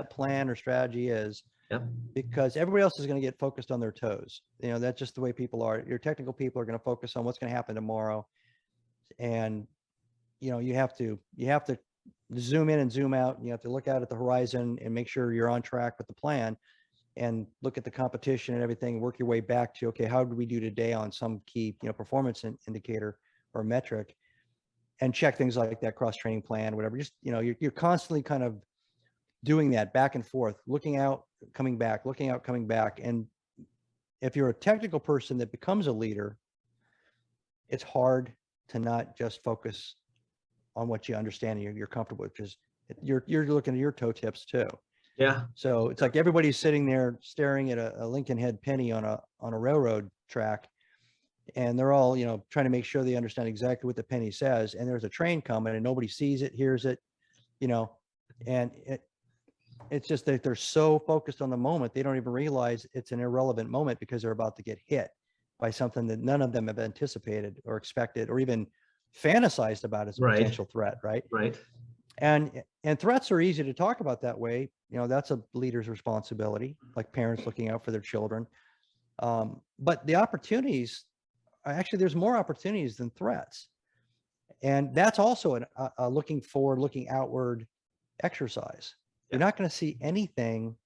plan or strategy is. Yep. Because everybody else is going to get focused on their toes. You know, that's just the way people are. Your technical people are going to focus on what's going to happen tomorrow. And, you know, you have to zoom in and zoom out. You have to look out at the horizon and make sure you're on track with the plan, and look at the competition and everything, work your way back to, okay, how did we do today on some key, you know, performance indicator or metric, and check things like that cross-training plan, whatever. Just, you know, you're constantly kind of doing that back and forth, looking out, coming back, looking out, coming back. And if you're a technical person that becomes a leader, it's hard to not just focus on what you understand and you're comfortable with, because you're looking at your toe tips too. Yeah. So it's like everybody's sitting there staring at a Lincoln Head penny on a railroad track, and they're all, you know, trying to make sure they understand exactly what the penny says. And there's a train coming, and nobody sees it, hears it, you know, and it's just that they're so focused on the moment, they don't even realize it's an irrelevant moment, because they're about to get hit by something that none of them have anticipated or expected or even fantasized about as a potential threat. Right. And threats are easy to talk about that way. You know, that's a leader's responsibility, like parents looking out for their children. But the opportunities, actually, there's more opportunities than threats. And that's also a looking forward, looking outward exercise. You're not going to see anything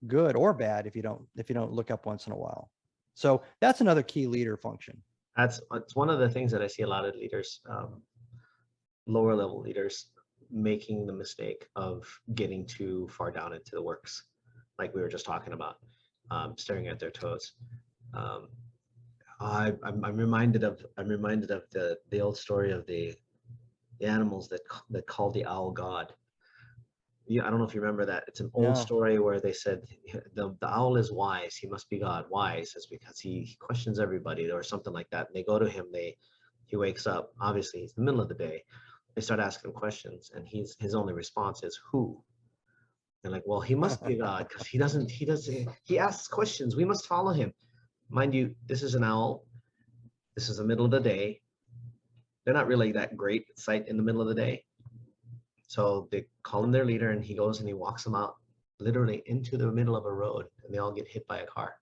good or bad if you don't look up once in a while. So that's another key leader function. It's one of the things that I see a lot of leaders lower level leaders making the mistake of getting too far down into the works, like we were just talking about, staring at their toes. I'm reminded of the old story of the animals that called the owl God. Yeah, I don't know if you remember that. It's an old No. story where they said the owl is wise. He must be God. Wise is because he questions everybody or something like that. And they go to him. He wakes up. Obviously, it's the middle of the day. They start asking him questions, and his only response is who. They're like, well, he must be God because he asks questions. We must follow him. Mind you, this is an owl. This is the middle of the day. They're not really that great at sight in the middle of the day. So they call him their leader, and he goes and he walks them out literally into the middle of a road, and they all get hit by a car.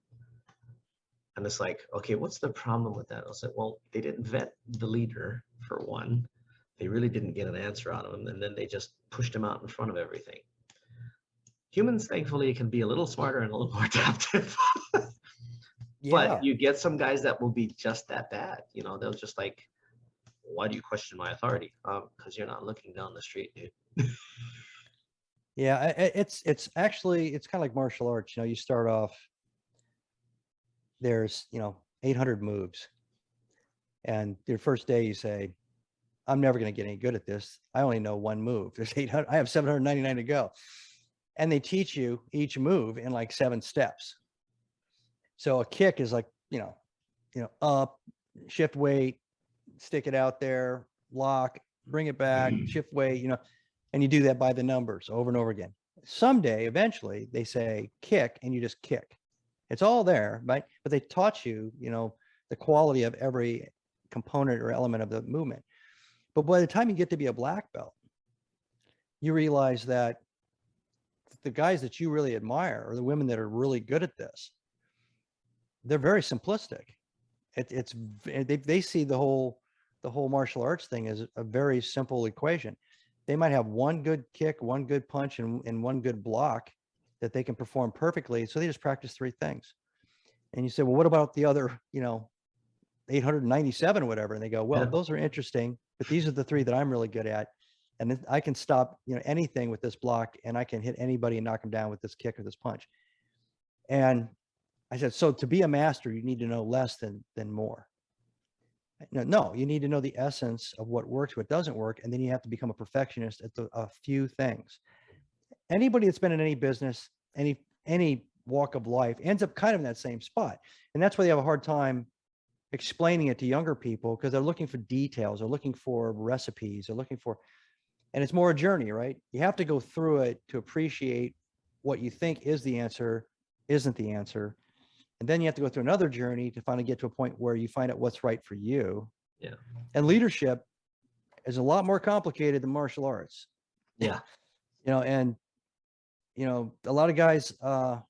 And it's like, okay, what's the problem with that? I was like, well, they didn't vet the leader for one. They really didn't get an answer out of him, and then they just pushed him out in front of everything. Humans, thankfully, can be a little smarter and a little more adaptive. Yeah. But you get some guys that will be just that bad. You know, they'll just like, why do you question my authority? Because you're not looking down the street, dude. Yeah, it's actually, it's kind of like martial arts. You know, you start off, there's, 800 moves. And your first day you say, I'm never going to get any good at this. I only know one move. There's 800, I have 799 to go. And they teach you each move in like 7 steps. So a kick is like, up, shift weight, stick it out there, lock, bring it back, shift weight, and you do that by the numbers over and over again. Someday, eventually, they say kick, and you just kick. It's all there, right? But they taught you, the quality of every component or element of the movement. But by the time you get to be a black belt, you realize that the guys that you really admire, or the women that are really good at this, they're very simplistic. They see the whole martial arts thing as a very simple equation. They might have one good kick, one good punch, and one good block that they can perform perfectly. So they just practice 3 things. And you say, well, what about the other, 897 or whatever? And they go, well, those are interesting, but these are the 3 that I'm really good at. And I can stop, anything with this block, and I can hit anybody and knock them down with this kick or this punch. And I said, so to be a master, you need to know less than more. No, you need to know the essence of what works, what doesn't work, and then you have to become a perfectionist at a few things. Anybody that's been in any business, any walk of life, ends up kind of in that same spot. And that's why they have a hard time explaining it to younger people, because they're looking for details, they're looking for recipes, they're looking for, and it's more a journey, right? You have to go through it to appreciate what you think is the answer isn't the answer. And then you have to go through another journey to finally get to a point where you find out what's right for you. Yeah. And leadership is a lot more complicated than martial arts. Yeah. And a lot of guys, a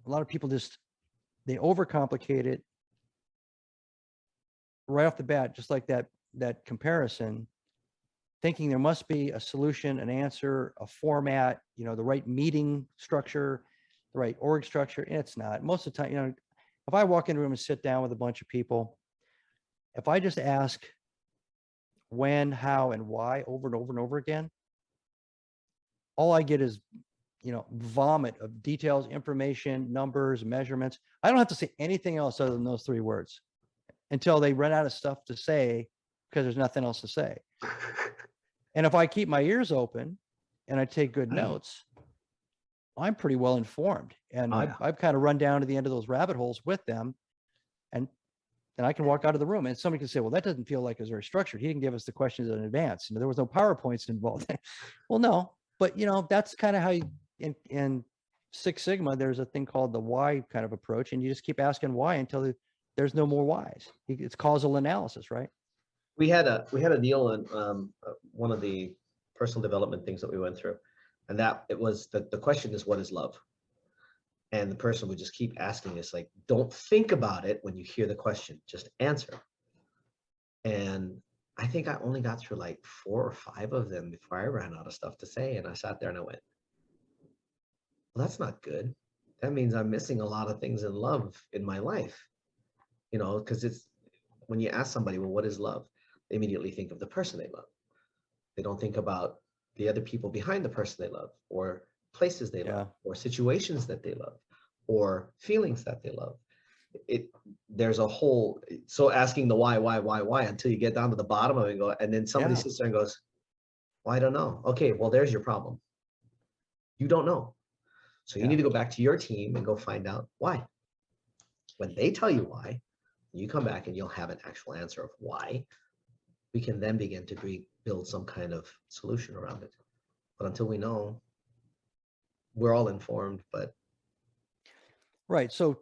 lot of people they overcomplicate it right off the bat, just like that comparison, thinking there must be a solution, an answer, a format, the right meeting structure, the right org structure. And it's not. Most of the time, if I walk in a room and sit down with a bunch of people, if I just ask when, how, and why over and over and over again, all I get is, vomit of details, information, numbers, measurements. I don't have to say anything else other than those 3 words until they run out of stuff to say, because there's nothing else to say. And if I keep my ears open and I take good notes, I'm pretty well informed. And I've kind of run down to the end of those rabbit holes with them. And then I can walk out of the room, and somebody can say, well, that doesn't feel like it's very structured. He didn't give us the questions in advance. There was no PowerPoints involved. Well, no, but that's kind of how in Six Sigma, there's a thing called the why kind of approach. And you just keep asking why until there's no more whys. It's causal analysis, right? We had a deal on one of the personal development things that we went through, and that it was the question is, what is love? And the person would just keep asking us, like, don't think about it when you hear the question, just answer. And I think I only got through like 4 or 5 of them before I ran out of stuff to say. And I sat there and I went, well, that's not good. That means I'm missing a lot of things in love in my life, because it's when you ask somebody, well, what is love? They immediately think of the person they love. They don't think about the other people behind the person they love, or places they love, or situations that they love, or feelings that they love. There's a whole, so asking the why until you get down to the bottom of it and go, and then somebody sits there and goes, well, I don't know. Okay, well, there's your problem. You don't know. So you need to go back to your team and go find out why. When they tell you why, you come back and you'll have an actual answer of why. We can then begin to build some kind of solution around it. But until we know, we're all informed, but. Right. So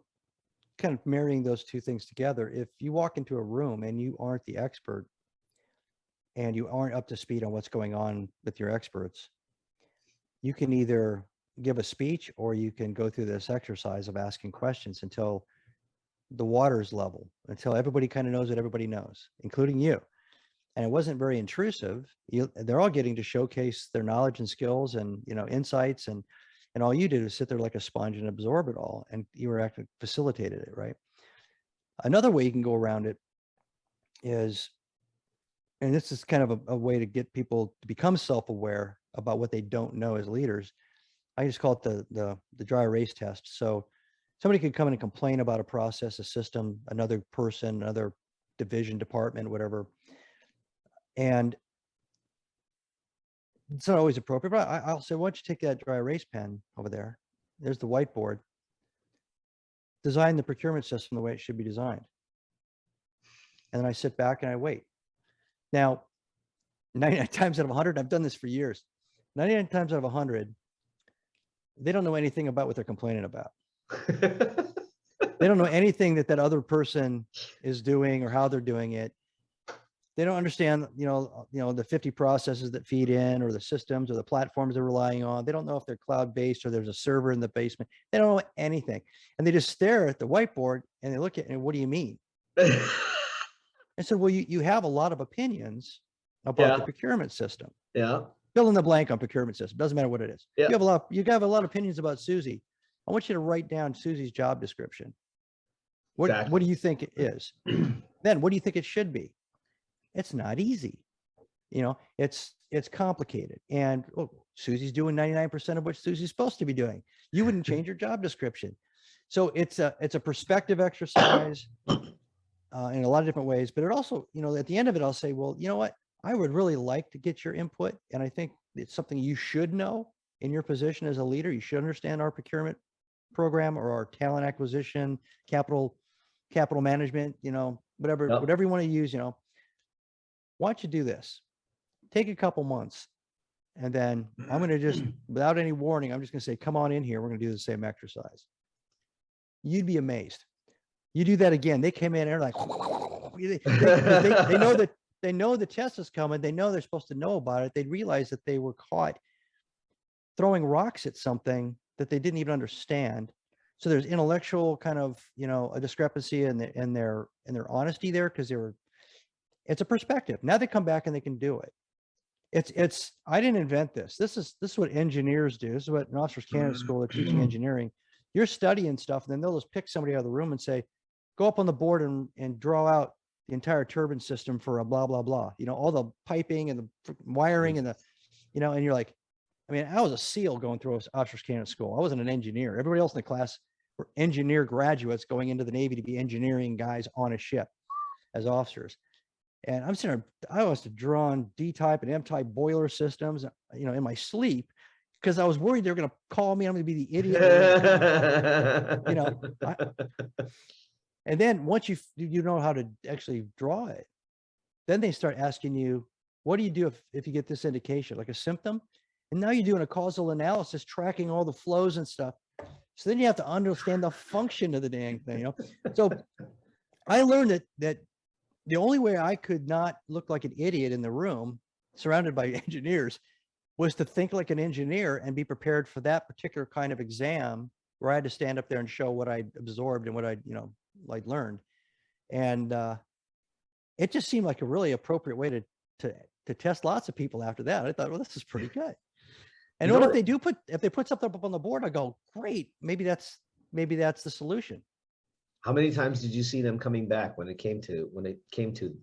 kind of marrying those two things together, if you walk into a room and you aren't the expert and you aren't up to speed on what's going on with your experts, you can either give a speech or you can go through this exercise of asking questions until the water's level, until everybody kind of knows what everybody knows, including you. And it wasn't very intrusive. They're all getting to showcase their knowledge and skills and, insights, and all you did was sit there like a sponge and absorb it all, and you were actually facilitated it, right? Another way you can go around it is, and this is kind of a way to get people to become self-aware about what they don't know as leaders. I just call it the dry erase test. So somebody could come in and complain about a process, a system, another person, another division, department, whatever. And it's not always appropriate, but I'll say, why don't you take that dry erase pen over there? There's the whiteboard. Design the procurement system the way it should be designed. And then I sit back and I wait. Now, 99 times out of 100, I've done this for years. 99 times out of 100, they don't know anything about what they're complaining about. They don't know anything that other person is doing or how they're doing it. They don't understand, the 50 processes that feed in, or the systems or the platforms they're relying on. They don't know if they're cloud-based or there's a server in the basement. They don't know anything. And they just stare at the whiteboard and they look at it, and what do you mean? I said, well, you have a lot of opinions about the procurement system. Yeah. Fill in the blank on procurement system. Doesn't matter what it is. Yeah. You have a lot of opinions about Susie. I want you to write down Susie's job description. What do you think it is? Then what do you think it should be? It's not easy. It's complicated. And Susie's doing 99% of what Susie's supposed to be doing. You wouldn't change your job description. So it's a perspective exercise in a lot of different ways. But it also, at the end of it, I'll say, well, you know what? I would really like to get your input. And I think it's something you should know in your position as a leader. You should understand our procurement program, or our talent acquisition, capital management, whatever you want to use, why don't you do this? Take a couple months, and then I'm going to just, without any warning, I'm just going to say, come on in here. We're going to do the same exercise. You'd be amazed. You do that again. They came in and they're like, they know the test is coming. They know they're supposed to know about it. They realize that they were caught throwing rocks at something that they didn't even understand. So there's intellectual kind of, a discrepancy in their honesty there, because it's a perspective. Now they come back and they can do it. I didn't invent this. This is what engineers do. This is what an officers candidate school, they're teaching engineering. You're studying stuff, and then they'll just pick somebody out of the room and say, go up on the board and draw out the entire turbine system for a blah, blah, blah. All the piping and the wiring and and you're like, I was a SEAL going through officers candidate school. I wasn't an engineer. Everybody else in the class were engineer graduates going into the Navy to be engineering guys on a ship as officers. And I'm sitting there, I must have drawn D-type and M-type boiler systems, in my sleep, because I was worried they were going to call me. I'm going to be the idiot. And then once you know how to actually draw it, then they start asking you, what do you do if you get this indication, like a symptom? And now you're doing a causal analysis, tracking all the flows and stuff. So then you have to understand the function of the dang thing. So I learned that the only way I could not look like an idiot in the room surrounded by engineers was to think like an engineer and be prepared for that particular kind of exam, where I had to stand up there and show what I'd absorbed and what I'd learned. And it just seemed like a really appropriate way to test lots of people after that. I thought, well, this is pretty good. And what if they put something up on the board, I go, great, maybe that's the solution. How many times did you see them coming back when it came to?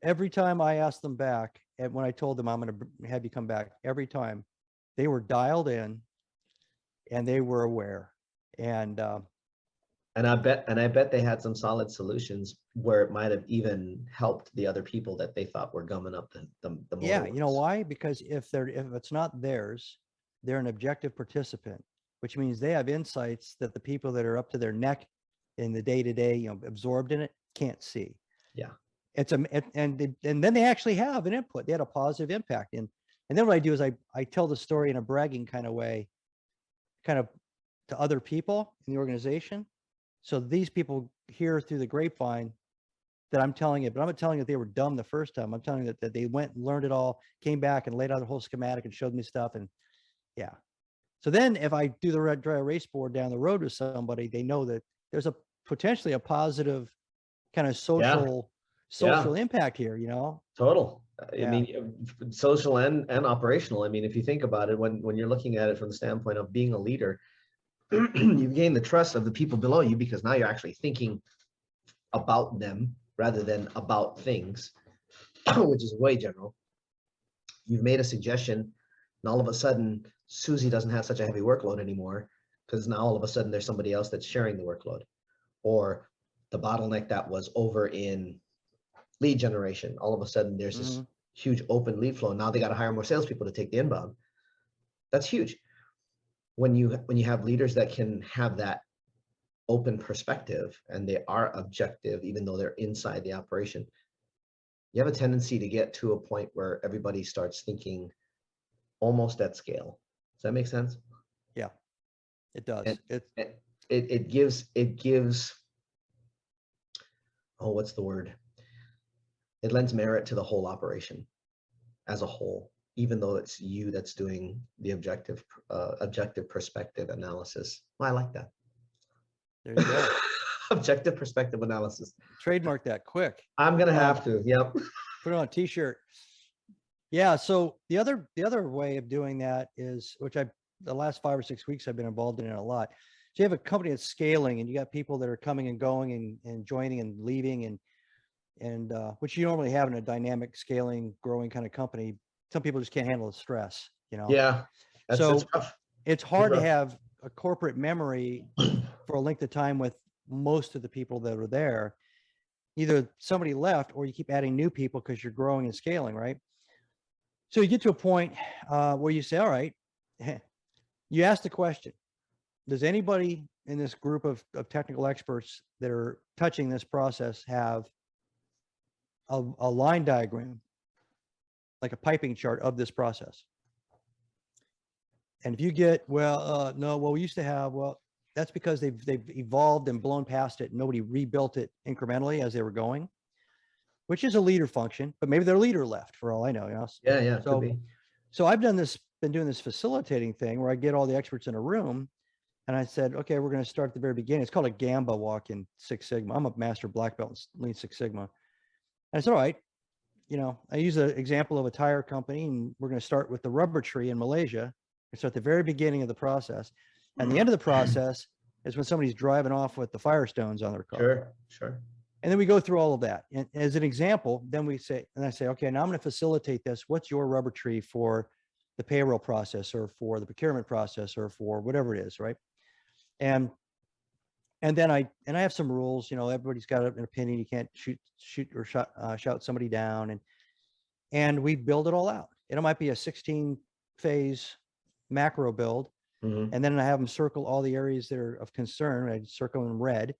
Every time I asked them back, And when I told them I'm going to have you come back every time, they were dialed in and they were aware. And I bet they had some solid solutions where it might have even helped the other people that they thought were gumming up the yeah, you know motorways. why? Because if it's not theirs, they're an objective participant, which means they have insights that the people that are up to their neck in the day-to-day, you know, absorbed in it, can't see. Yeah. It's and then they actually have an input. They had a positive impact. And then what I do is I tell the story in a bragging kind of way, kind of to other people in the organization. So these people hear through the grapevine that I'm telling it, but I'm not telling that they were dumb the first time. I'm telling that they went and learned it all, came back and laid out the whole schematic and showed me stuff. And yeah. So then if I do the red dry erase board down the road with somebody, they know that there's a potentially a positive kind of social impact here, you know? Total. I Yeah. mean, social and operational. I mean, if you think about it, when you're looking at it from the standpoint of being a leader, you've gained the trust of the people below you because now you're actually thinking about them rather than about things, which is way general. You've made a suggestion, and all of a sudden, Susie doesn't have such a heavy workload anymore because now all of a sudden there's somebody else that's sharing the workload, or the bottleneck that was over in lead generation. All of a sudden there's this huge open lead flow. Now they got to hire more salespeople to take the inbound. That's huge. When you have leaders that can have that open perspective and they are objective, even though they're inside the operation, you have a tendency to get to a point where everybody starts thinking almost at scale. Does that make sense? Yeah, it does. And it gives, oh, what's the word? It lends merit to the whole operation as a whole, even though it's you that's doing the objective perspective analysis. Well, I like that. There you go. Objective perspective analysis. Trademark that quick. I'm gonna have to. Yep. Put it on a t-shirt. Yeah. So the other way of doing that is, which the last 5 or 6 weeks I've been involved in it a lot. So you have a company that's scaling and you got people that are coming and going and joining and leaving and which you normally have in a dynamic scaling, growing kind of company. Some people just can't handle the stress, you know? Yeah. So rough. it's hard to have a corporate memory for a length of time with most of the people that are there. Either somebody left or you keep adding new people because you're growing and scaling, right? So you get to a point where you say, all right, you ask the question, does anybody in this group of technical experts that are touching this process have a line diagram, like a piping chart of this process? And if you get, no, we used to have, that's because they've evolved and blown past it. And nobody rebuilt it incrementally as they were going, which is a leader function, but maybe their leader left for all I know. You know? Yeah, could be. So I've been doing this facilitating thing where I get all the experts in a room and I said, okay, we're going to start at the very beginning. It's called a Gamba walk in Six Sigma. I'm a master black belt in Lean Six Sigma. And I said, all right, you know, I use an example of a tire company and we're going to start with the rubber tree in Malaysia. We start at the very beginning of the process. And the end of the process is when somebody's driving off with the Firestones on their car. Sure. And then we go through all of that. And as an example, then I say, okay, now I'm going to facilitate this. What's your rubber tree for the payroll process or for the procurement process or for whatever it is, right? And then I have some rules. You know, everybody's got an opinion. You can't shoot or shout somebody down. And we build it all out. It might be a 16-phase macro build. And then I have them circle all the areas that are of concern. I circle in red.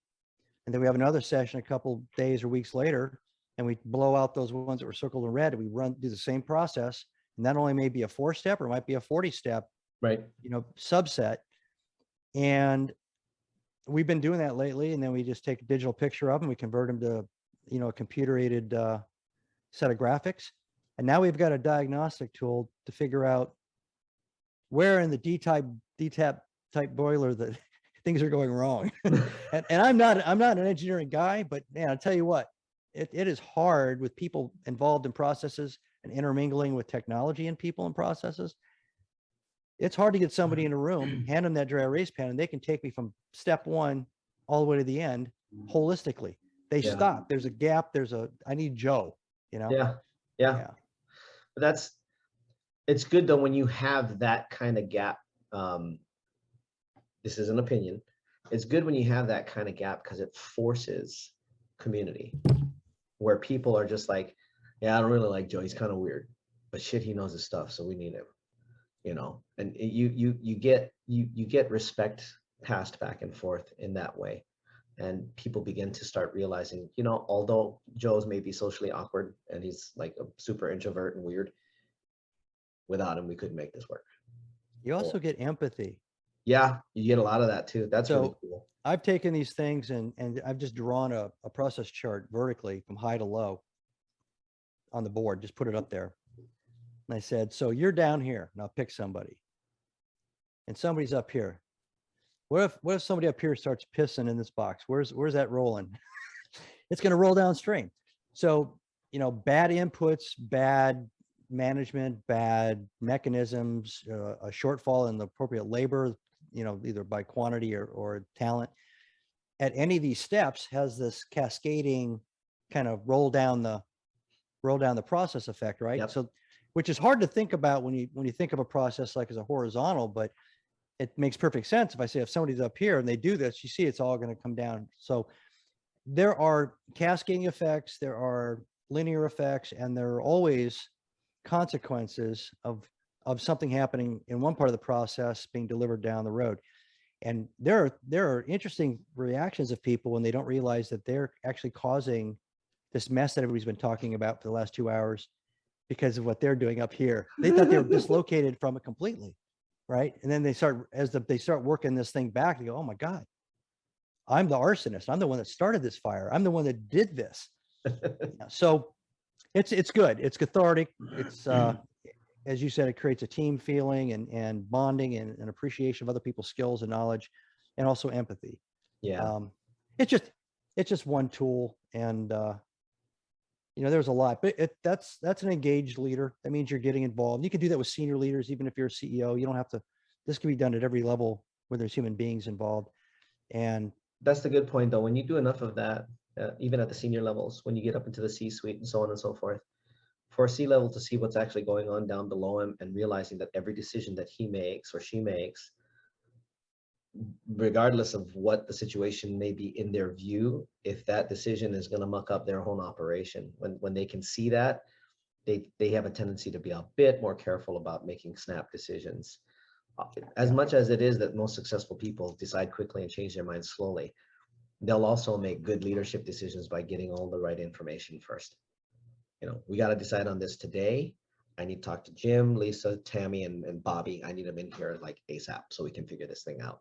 And then we have another session a couple days or weeks later, and we blow out those ones that were circled in red. And we do the same process. And that only may be a 4-step or it might be a 40-step, right? You know, subset. And we've been doing that lately. And then we just take a digital picture of them. We convert them to, you know, a computer-aided set of graphics. And now we've got a diagnostic tool to figure out where in the DTAP type boiler that things are going wrong. and I'm not an engineering guy, but man, I'll tell you what, it is hard with people involved in processes and intermingling with technology and people and processes. It's hard to get somebody in a room, hand them that dry erase pen, and they can take me from step one all the way to the end holistically. They stop. There's a gap. I need Joe, you know? Yeah. But it's good though when you have that kind of gap. This is an opinion. It's good when you have that kind of gap because it forces community where people are just like, yeah, I don't really like Joe. He's kind of weird, but shit, he knows his stuff, so we need him. And you get respect passed back and forth in that way. And people begin to start realizing, although Joe's may be socially awkward and he's like a super introvert and weird, without him, we couldn't make this work. You also get empathy. Yeah, you get a lot of that too. That's really cool. I've taken these things and I've just drawn a process chart vertically from high to low on the board, just put it up there. And I said, so you're down here, now pick somebody. And somebody's up here. What if somebody up here starts pissing in this box? Where's that rolling? It's going to roll downstream. So, bad inputs, bad management, bad mechanisms, a shortfall in the appropriate labor, either by quantity or talent at any of these steps has this cascading kind of roll down the process effect, right? Yep. So, which is hard to think about when you think of a process like as a horizontal, but it makes perfect sense. If I say, if somebody's up here and they do this, you see it's all going to come down. So there are cascading effects, there are linear effects, and there are always consequences of something happening in one part of the process being delivered down the road. And there are interesting reactions of people when they don't realize that they're actually causing this mess that everybody's been talking about for the last 2 hours because of what they're doing up here. They thought they were dislocated from it completely, right? And then they start working this thing back, they go, oh my God, I'm the arsonist. I'm the one that started this fire. I'm the one that did this. So it's good. It's cathartic. It's as you said, it creates a team feeling and bonding and an appreciation of other people's skills and knowledge, and also empathy. Yeah. It's just one tool, and there's a lot, but that's an engaged leader. That means you're getting involved. You can do that with senior leaders, even if you're a CEO. You don't have to. This can be done at every level where there's human beings involved. And that's the good point, though. When you do enough of that, even at the senior levels, when you get up into the C-suite and so on and so forth, for a C-level to see what's actually going on down below him and realizing that every decision that he makes or she makes, regardless of what the situation may be in their view, if that decision is going to muck up their whole operation, when they can see that, they have a tendency to be a bit more careful about making snap decisions. As much as it is that most successful people decide quickly and change their minds slowly, they'll also make good leadership decisions by getting all the right information first. We got to decide on this today. I need to talk to Jim, Lisa, Tammy, and Bobby. I need them in here like ASAP so we can figure this thing out.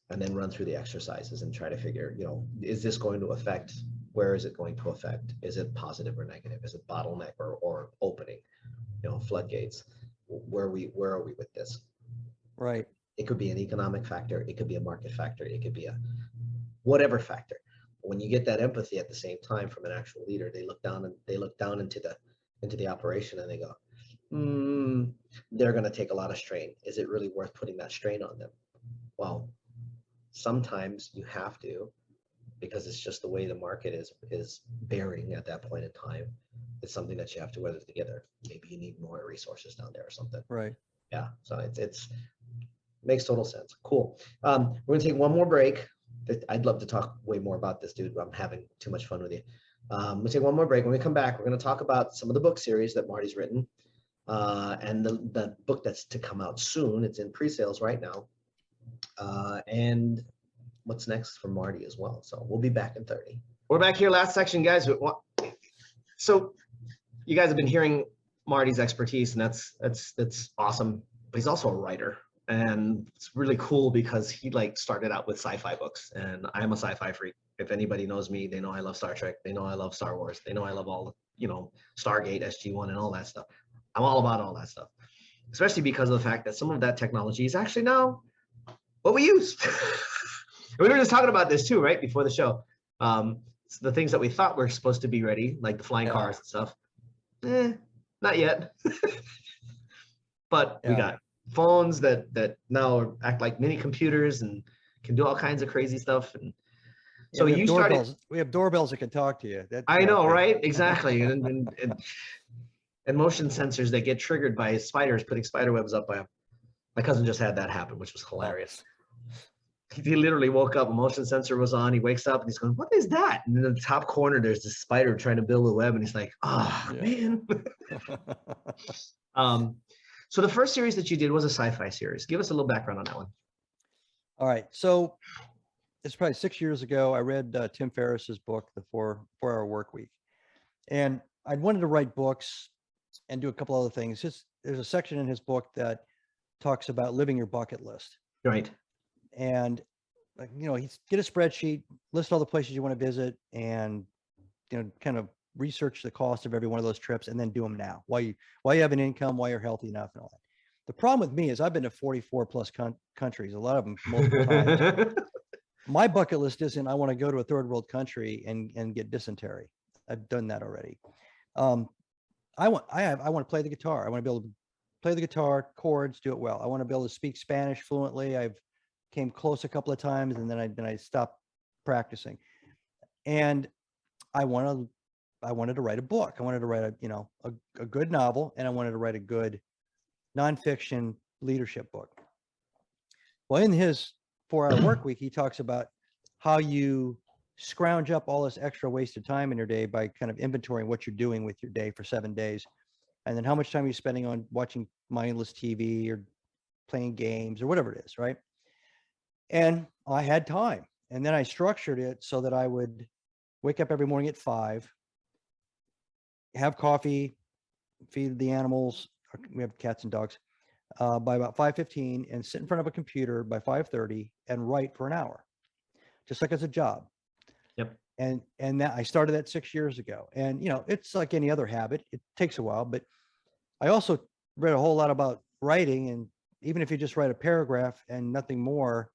And then run through the exercises and try to figure, is this going to affect? Where is it going to affect? Is it positive or negative? Is it bottleneck or opening? Floodgates. Where are we with this? right. It could be an economic factor. It could be a market factor. It could be a whatever factor. When you get that empathy at the same time from an actual leader, they look down into the operation and they go, they're going to take a lot of strain. Is it really worth putting that strain on them? Well, sometimes you have to, because it's just the way the market is bearing at that point in time. It's something that you have to weather together. Maybe you need more resources down there or something. Right. Yeah. So it's makes total sense. Cool. We're gonna take one more break. I'd love to talk way more about this, dude. I'm having too much fun with you. We'll take one more break. When we come back, we're going to talk about some of the book series that Marty's written, and the book that's to come out soon. It's in pre-sales right now, and what's next for Marty as well. So we'll be back in 30. We're back here, last section, guys. So you guys have been hearing Marty's expertise, and that's awesome. But he's also a writer. And it's really cool because he started out with sci-fi books, and I'm a sci-fi freak. If anybody knows me, they know I love Star Trek. They know I love Star Wars. They know I love all Stargate, SG-1, and all that stuff. I'm all about all that stuff, especially because of the fact that some of that technology is actually now what we use. We were just talking about this too, right before the show. The things that we thought were supposed to be ready, like the flying cars and stuff. Not yet. But we got phones that now act like mini computers and can do all kinds of crazy stuff. And so we have doorbells that can talk to you. I know, right? Exactly. and And motion sensors that get triggered by spiders putting spider webs up by my cousin just had that happen, which was hilarious. He literally woke up, a motion sensor was on. He wakes up and he's going, "What is that?" And in the top corner, there's this spider trying to build a web. And he's like, "Oh, man." So the first series that you did was a sci-fi series. Give us a little background on that one. All right. So it's probably 6 years ago. I read Tim Ferriss's book, The 4-Hour Work Week. And I wanted to write books and do a couple other things. There's a section in his book that talks about living your bucket list. Right. And, he's get a spreadsheet, list all the places you want to visit, and, kind of research the cost of every one of those trips, and then do them now while you have an income, while you're healthy enough and all that. The problem with me is I've been to 44 plus countries, a lot of them multiple times. My bucket list isn't, I want to go to a third world country and get dysentery. I've done that already. I want to play the guitar. I want to be able to play the guitar, chords, do it well. I want to be able to speak Spanish fluently. I've came close a couple of times, and then I stopped practicing. And I wanted to write a book. I wanted to write a good novel, and I wanted to write a good nonfiction leadership book. Well, in his 4-Hour Work Week, he talks about how you scrounge up all this extra wasted time in your day by kind of inventorying what you're doing with your day for 7 days, and then how much time you're spending on watching mindless TV or playing games or whatever it is, right? And I had time, and then I structured it so that I would wake up every morning at 5, have coffee, feed the animals. We have cats and dogs. By about 5:15, and sit in front of a computer by 5:30 and write for an hour, just like it's a job. Yep. And that I started that 6 years ago. And it's like any other habit. It takes a while, but I also read a whole lot about writing. And even if you just write a paragraph and nothing more,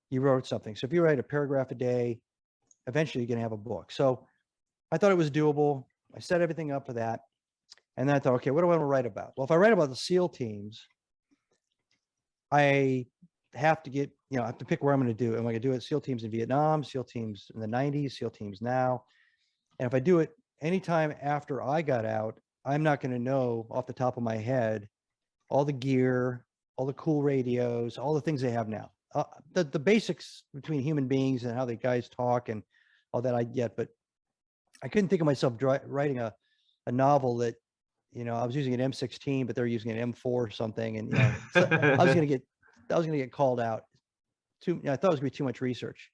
you wrote something. So if you write a paragraph a day, eventually you're going to have a book. So I thought it was doable. I set everything up for that. And then I thought, okay, what do I want to write about? Well, if I write about the SEAL teams, I have to get, I have to pick where I'm going to do it. Am I going to do it SEAL teams in Vietnam, SEAL teams in the 90s, SEAL teams now? And if I do it anytime after I got out, I'm not going to know off the top of my head all the gear, all the cool radios, all the things they have now. The basics between human beings and how the guys talk and all that I get, but I couldn't think of myself writing a novel that, I was using an M16, but they're using an M4 or something. And, so I was going to get called out. I thought it was going to be too much research,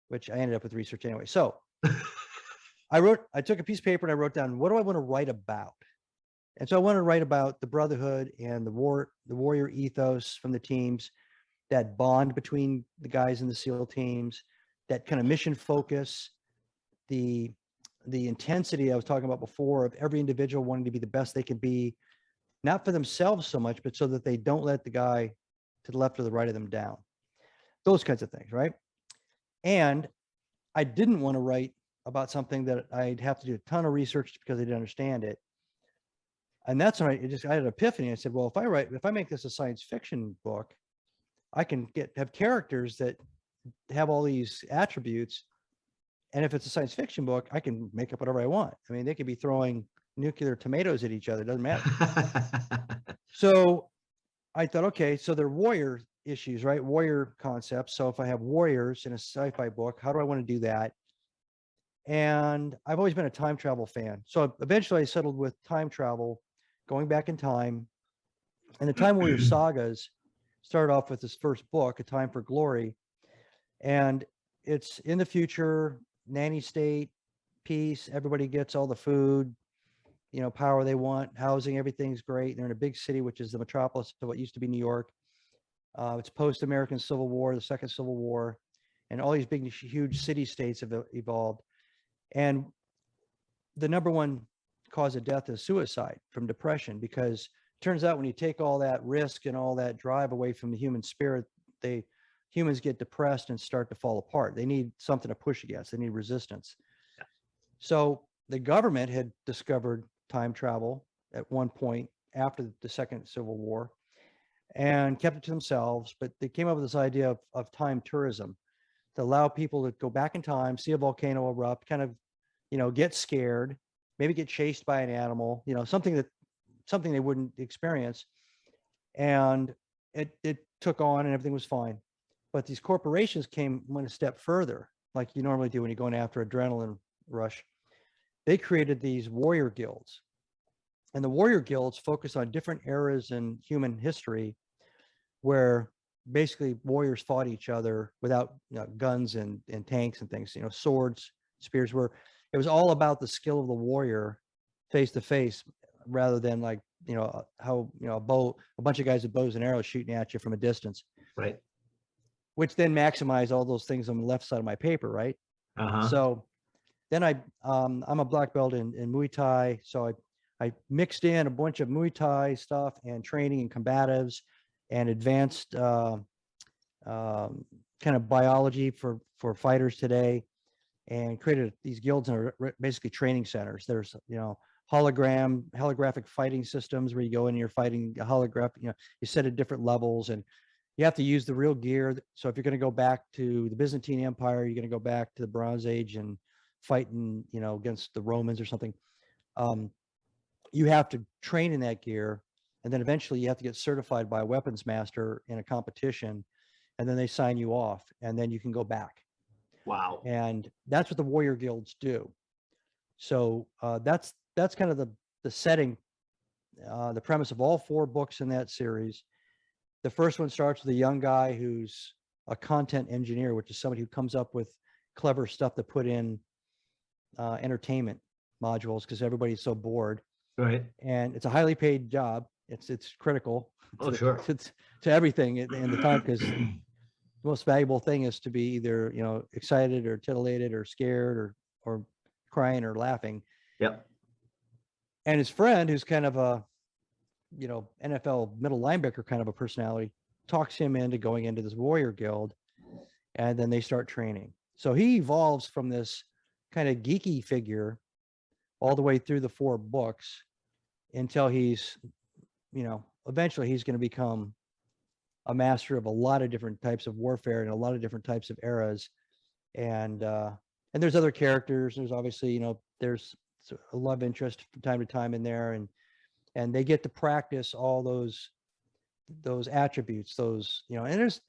which I ended up with research anyway. So I took a piece of paper and I wrote down, what do I want to write about? And so I wanted to write about the brotherhood and the warrior ethos from the teams, that bond between the guys in the SEAL teams, that kind of mission focus, the intensity I was talking about before of every individual wanting to be the best they can be, not for themselves so much, but so that they don't let the guy to the left or the right of them down. Those kinds of things, right? And I didn't want to write about something that I'd have to do a ton of research because I didn't understand it. And that's when I had an epiphany. I said, well, if I make this a science fiction book, I can have characters that have all these attributes. And if it's a science fiction book, I can make up whatever I want. I mean, they could be throwing nuclear tomatoes at each other. It doesn't matter. So I thought, okay, so they're warrior issues, right? Warrior concepts. So if I have warriors in a sci-fi book, how do I want to do that? And I've always been a time travel fan. So eventually I settled with time travel, going back in time. And the Time Warrior sagas started off with this first book, A Time for Glory. And it's in the future, nanny state, peace, everybody gets all the food, power they want, housing, everything's great. They're in a big city, which is the metropolis of what used to be New York. It's post-American Civil War, the Second Civil War, and all these big, huge city-states have evolved. And the number one cause of death is suicide from depression, because it turns out when you take all that risk and all that drive away from the human spirit, humans get depressed and start to fall apart. They need something to push against. They need resistance. Yeah. So the government had discovered time travel at one point after the Second Civil War and kept it to themselves. But they came up with this idea of time tourism to allow people to go back in time, see a volcano erupt, kind of, get scared, maybe get chased by an animal, something they wouldn't experience. And it took on and everything was fine. But these corporations went a step further, like you normally do when you're going after adrenaline rush. They created these warrior guilds. And the warrior guilds focus on different eras in human history where basically warriors fought each other without guns and tanks and things, swords, spears, where it was all about the skill of the warrior face to face rather than like, how, a bunch of guys with bows and arrows shooting at you from a distance. Right. Which then maximize all those things on the left side of my paper, right? So then I'm a black belt in Muay Thai. So I mixed in a bunch of Muay Thai stuff and training and combatives and advanced kind of biology for fighters today, and created these guilds and are basically training centers. There's, holographic fighting systems where you go in and you're fighting a holograph, you set at different levels, and you have to use the real gear. So if you're going to go back to the Byzantine Empire, you're going to go back to the Bronze Age and fighting, against the Romans or something. You have to train in that gear, and then eventually you have to get certified by a weapons master in a competition, and then they sign you off, and then you can go back. Wow. And that's what the warrior guilds do. So that's kind of the setting, the premise of all 4 books in that series. The first one starts with a young guy who's a content engineer, which is somebody who comes up with clever stuff to put in entertainment modules because everybody's so bored. Right. And it's a highly paid job. It's critical to everything in the time, because the most valuable thing is to be either, excited or titillated or scared or crying or laughing. Yep. And his friend, who's kind of a, NFL middle linebacker kind of a personality, talks him into going into this warrior guild, and then they start training. So he evolves from this kind of geeky figure all the way through the 4 books until he's, eventually he's going to become a master of a lot of different types of warfare and a lot of different types of eras. And there's other characters. There's obviously, there's a love interest from time to time in there, and they get to practice all those attributes, and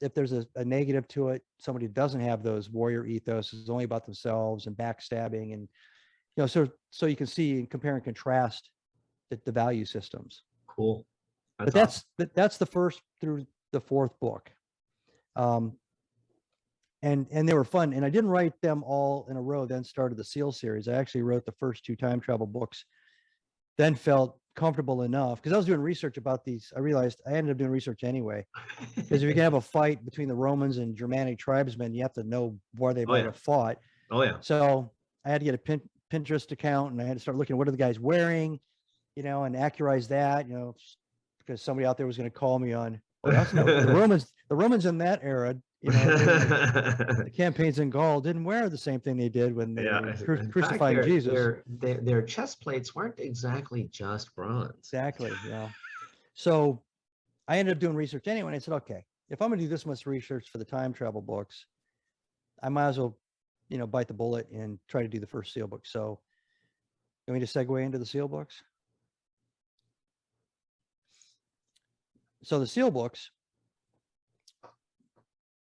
if there's a negative to it, somebody who doesn't have those warrior ethos, is only about themselves and backstabbing, and so you can see and compare and contrast the value systems. Cool. But that's the first through the 4th book. And they were fun, and I didn't write them all in a row, then started the SEAL series. I actually wrote the first 2 time travel books, then felt comfortable enough, because I was doing research about these. I realized I ended up doing research anyway, because if you can have a fight between the Romans and Germanic tribesmen, you have to know where they might have fought. Oh yeah. So I had to get a Pinterest account, and I had to start looking at what are the guys wearing, and accurize that, because somebody out there was going to call me on, the Romans in that era, the campaigns in Gaul didn't wear the same thing they did when they were crucifying Jesus. Their chest plates weren't exactly just bronze. Exactly. So I ended up doing research anyway, and I said, okay, if I'm going to do this much research for the time travel books, I might as well, bite the bullet and try to do the first SEAL book. So you want me to segue into the SEAL books? So the SEAL books,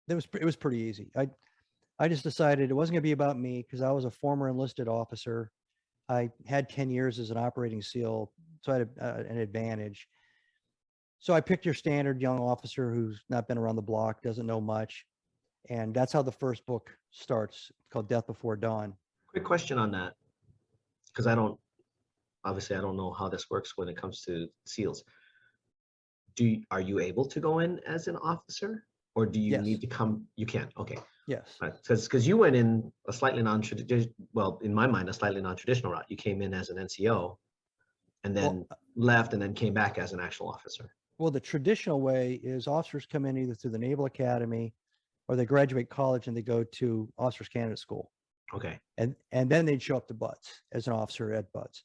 it was pretty easy. I just decided it wasn't going to be about me, because I was a former enlisted officer. I had 10 years as an operating SEAL, so I had an advantage. So I picked your standard young officer who's not been around the block, doesn't know much. And that's how the first book starts, called Death Before Dawn. Quick question on that, because I don't know how this works when it comes to SEALs. Are you able to go in as an officer, or do you need to come? You can. Okay. Yes. Right. Because you went in a slightly non-traditional, well, in my mind, a slightly non-traditional route. You came in as an NCO, and then left, and then came back as an actual officer. Well, the traditional way is officers come in either through the Naval Academy, or they graduate college and they go to Officers Candidate School. Okay. And then they'd show up to BUD/S as an officer at BUD/S.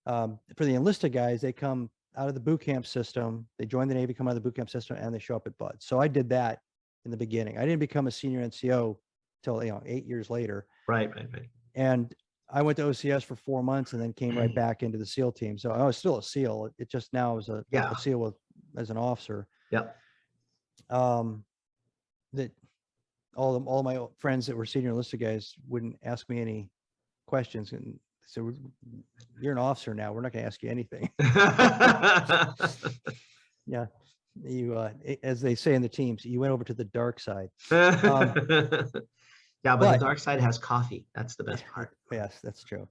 For the enlisted guys, they come out of the boot camp system. They join the Navy, come out of the boot camp system, and they show up at BUD/S. So I did that in the beginning. I didn't become a senior NCO till 8 years later. Right. And I went to OCS for 4 months and then came right back into the SEAL team. So I was still a SEAL. It just now was a SEAL as an officer. Yep. That all my friends that were senior enlisted guys wouldn't ask me any questions, and so you're an officer now. We're not going to ask you anything. Yeah, you as they say in the teams, you went over to the dark side. Yeah, but the dark side has coffee. That's the best part. Yes, that's true.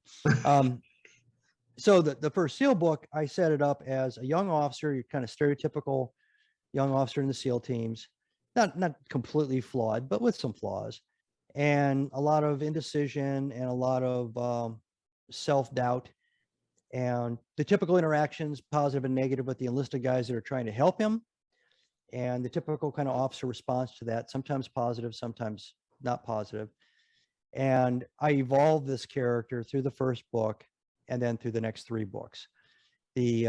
So the first SEAL book, I set it up as a young officer, your kind of stereotypical young officer in the SEAL teams, not completely flawed, but with some flaws, and a lot of indecision and a lot of self-doubt, and the typical interactions, positive and negative, with the enlisted guys that are trying to help him, and the typical kind of officer response to that, sometimes positive, sometimes not positive. And I evolved this character through the first book and then through the next 3 books. The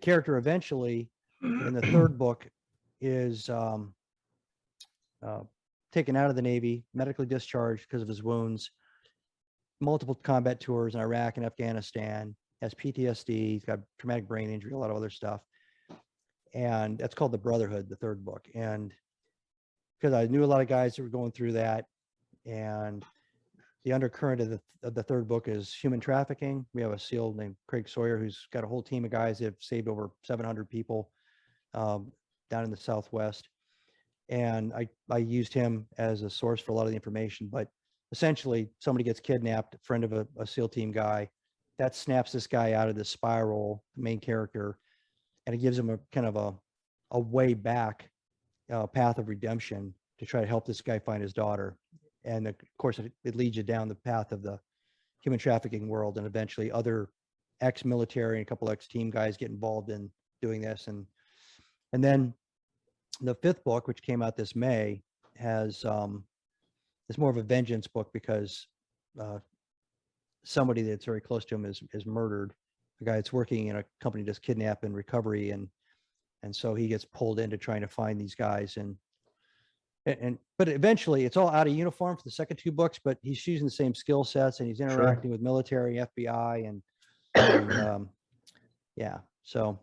character eventually in the third book is taken out of the Navy, medically discharged because of his wounds, multiple combat tours in Iraq and Afghanistan, has PTSD, he's got traumatic brain injury, a lot of other stuff. And that's called The Brotherhood, the third book. And because I knew a lot of guys that were going through that, and the undercurrent of the third book is human trafficking. We have a SEAL named Craig Sawyer who's got a whole team of guys that have saved over 700 people down in the Southwest. And I used him as a source for a lot of the information. But essentially, somebody gets kidnapped, a friend of a SEAL team guy, that snaps this guy out of this spiral, the main character, and it gives him a kind of a way back, path of redemption to try to help this guy find his daughter. And of course, it leads you down the path of the human trafficking world, and eventually other ex-military and a couple ex-team guys get involved in doing this. And then the 5th book, which came out this May, has it's more of a vengeance book because somebody that's very close to him is murdered. A guy that's working in a company does kidnap and recovery, and so he gets pulled into trying to find these guys, but eventually it's all out of uniform for the second 2 books, but he's using the same skill sets and he's interacting with military, FBI, and yeah. So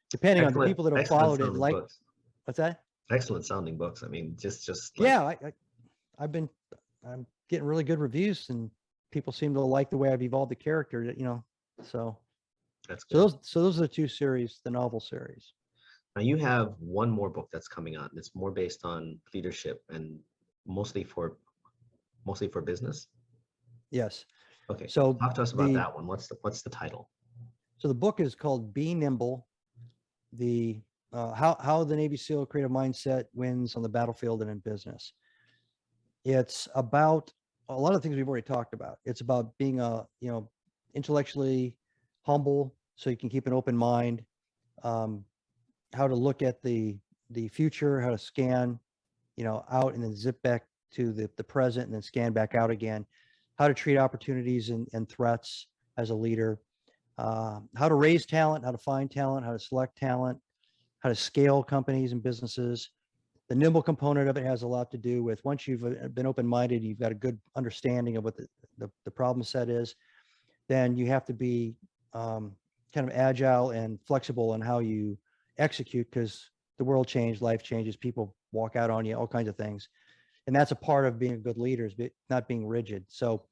depending on the people that have followed it, like books. What's that? Excellent sounding books. I mean, just like, yeah, I'm getting really good reviews, and people seem to like the way I've evolved the character, so that's good. So those are the 2 series, the novel series. Now you have one more book that's coming out. It's more based on leadership and mostly for business. Yes. Okay. So talk to us about that one. What's the title? So the book is called Be NImble, how the Navy SEAL creative mindset wins on the battlefield and in business. It's about a lot of things we've already talked about. It's about being intellectually humble so you can keep an open mind, how to look at the future, how to scan, out and then zip back to the present and then scan back out again, how to treat opportunities and threats as a leader, how to raise talent, how to find talent, how to select talent, how to scale companies and businesses. The NImble component of it has a lot to do with, once you've been open-minded, you've got a good understanding of what the problem set is, then you have to be kind of agile and flexible in how you execute, because the world changed, life changes, people walk out on you, all kinds of things. And that's a part of being a good leader, is not being rigid. So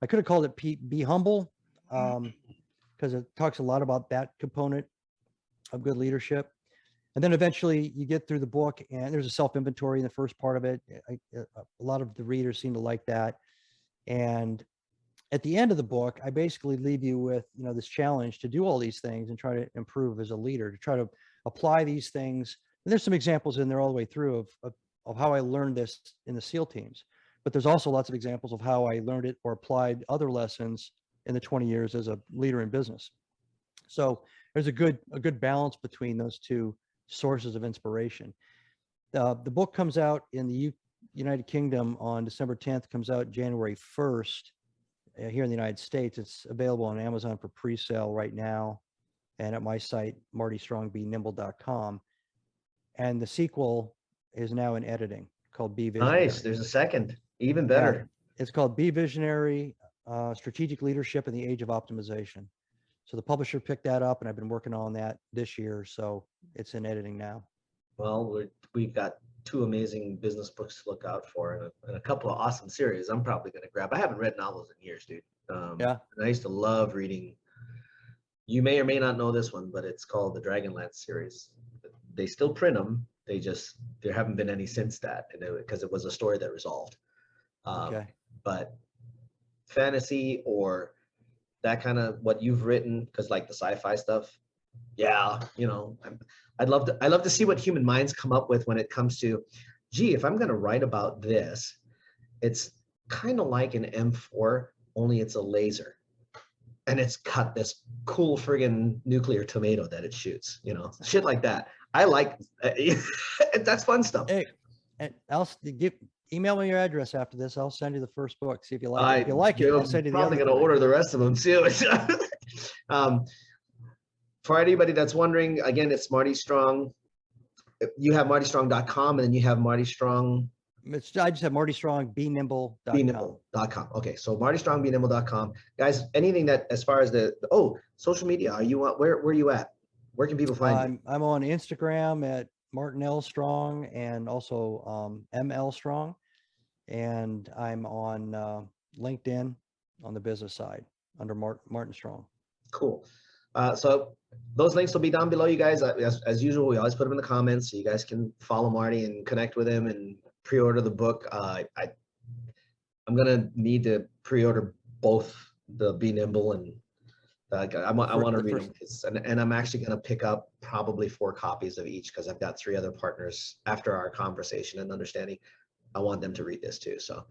I could have called it Be Humble, because it talks a lot about that component of good leadership. And then eventually you get through the book and there's a self-inventory in the first part of it. A lot of the readers seem to like that. And at the end of the book, I basically leave you with, this challenge to do all these things and try to improve as a leader, to try to apply these things. And there's some examples in there all the way through of how I learned this in the SEAL teams. But there's also lots of examples of how I learned it or applied other lessons in the 20 years as a leader in business. So there's a good balance between those 2 sources of inspiration. The book comes out in the United Kingdom on December 10th, comes out January 1st here in the United States. It's available on Amazon for pre-sale right now, and at my site, martystrongbnimble.com. And the sequel is now in editing, called Be Visionary. Nice. There's a second, even better. Yeah, it's called Be Visionary, Strategic Leadership in the Age of Optimization. So the publisher picked that up, and I've been working on that this year. So it's in editing now. Well, we've got 2 amazing business books to look out for, and a couple of awesome series I'm probably going to grab. I haven't read novels in years, dude. Yeah. And I used to love reading. You may or may not know this one, but it's called the Dragonlance series. They still print them. There haven't been any since that, because it was a story that resolved. Okay. But fantasy or that kind of what you've written, because like the sci-fi stuff, yeah, I'd love to see what human minds come up with when it comes to, gee, if I'm going to write about this, it's kind of like an M4, only it's a laser, and it's got this cool friggin' nuclear tomato that it shoots, shit like that. I like that's fun stuff. Hey, and email me your address after this. I'll send you the first book. See if you like it. If you like it, I'll send you the other. Probably going to order the rest of them too. For anybody that's wondering, again, it's Marty Strong. You have martystrong.com, and then you have Marty Strong. I just have Marty Strong, BeNimble.com. BeNimble.com. Okay, so Marty Strong, BeNimble.com. Guys, anything that, as far as social media, are you on? Where are you at? Where can people find you? I'm on Instagram at Martin L. Strong, and also ML Strong, and I'm on LinkedIn on the business side under Martin Strong. Cool. So those links will be down below, you guys. As usual, we always put them in the comments so you guys can follow Marty and connect with him and pre-order the book. I'm gonna need to pre-order both the BeNimble and I want to read them, and I'm actually going to pick up probably 4 copies of each, because I've got 3 other partners after our conversation and understanding. I want them to read this too. So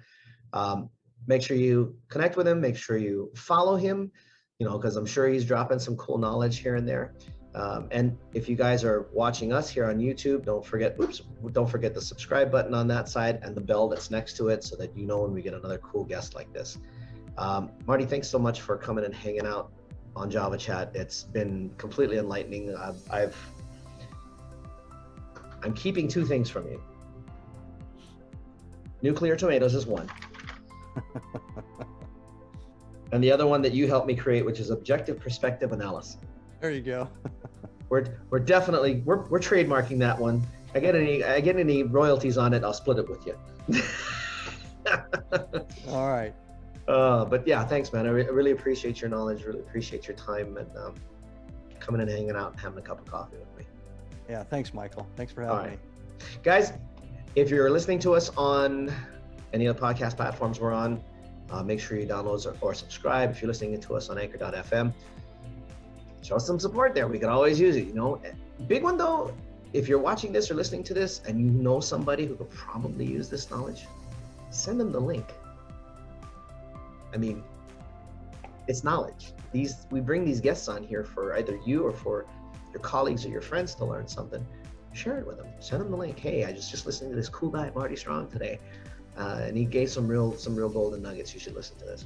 make sure you connect with him. Make sure you follow him, because I'm sure he's dropping some cool knowledge here and there. And if you guys are watching us here on YouTube, don't forget the subscribe button on that side and the bell that's next to it, so that you know when we get another cool guest like this. Marty, thanks so much for coming and hanging out on Java Chat. It's been completely enlightening. I'm keeping 2 things from you. Nuclear tomatoes is one. And the other one that you helped me create, which is objective perspective analysis. There you go. We're definitely trademarking that one. I get any royalties on it, I'll split it with you. All right. But yeah, thanks, man. I really appreciate your knowledge, really appreciate your time, and coming and hanging out and having a cup of coffee with me. Yeah, thanks, Michael. Thanks for having me. Guys, if you're listening to us on any of the podcast platforms we're on, make sure you download or subscribe. If you're listening to us on anchor.fm, show us some support there. We can always use it, Big one though, if you're watching this or listening to this and you know somebody who could probably use this knowledge, send them the link. I mean, it's knowledge. We bring these guests on here for either you or for your colleagues or your friends to learn something. Share it with them. Send them the link. Hey, I just listening to this cool guy, Marty Strong, today, and he gave some real golden nuggets. You should listen to this.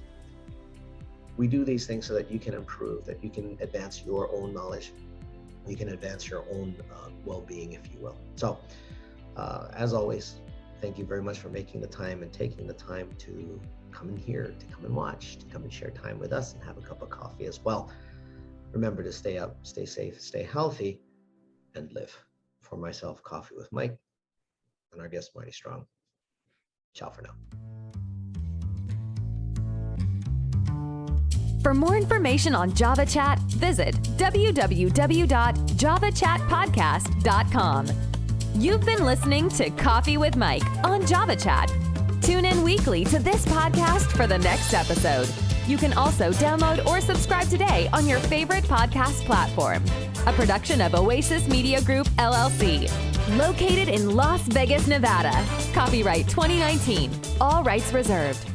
We do these things so that you can improve, that you can advance your own knowledge, you can advance your own well-being, if you will. So, as always, thank you very much for making the time and taking the time to come in here, to come and watch, to come and share time with us and have a cup of coffee as well. Remember to stay up, stay safe, stay healthy, and live. For myself, Coffee with Mike, and our guest, Marty Strong. Ciao for now. For more information on Java Chat, visit www.javachatpodcast.com. You've been listening to Coffee with Mike on Java Chat. Tune in weekly to this podcast for the next episode. You can also download or subscribe today on your favorite podcast platform. A production of Oasis Media Group, LLC. Located in Las Vegas, Nevada. Copyright 2019. All rights reserved.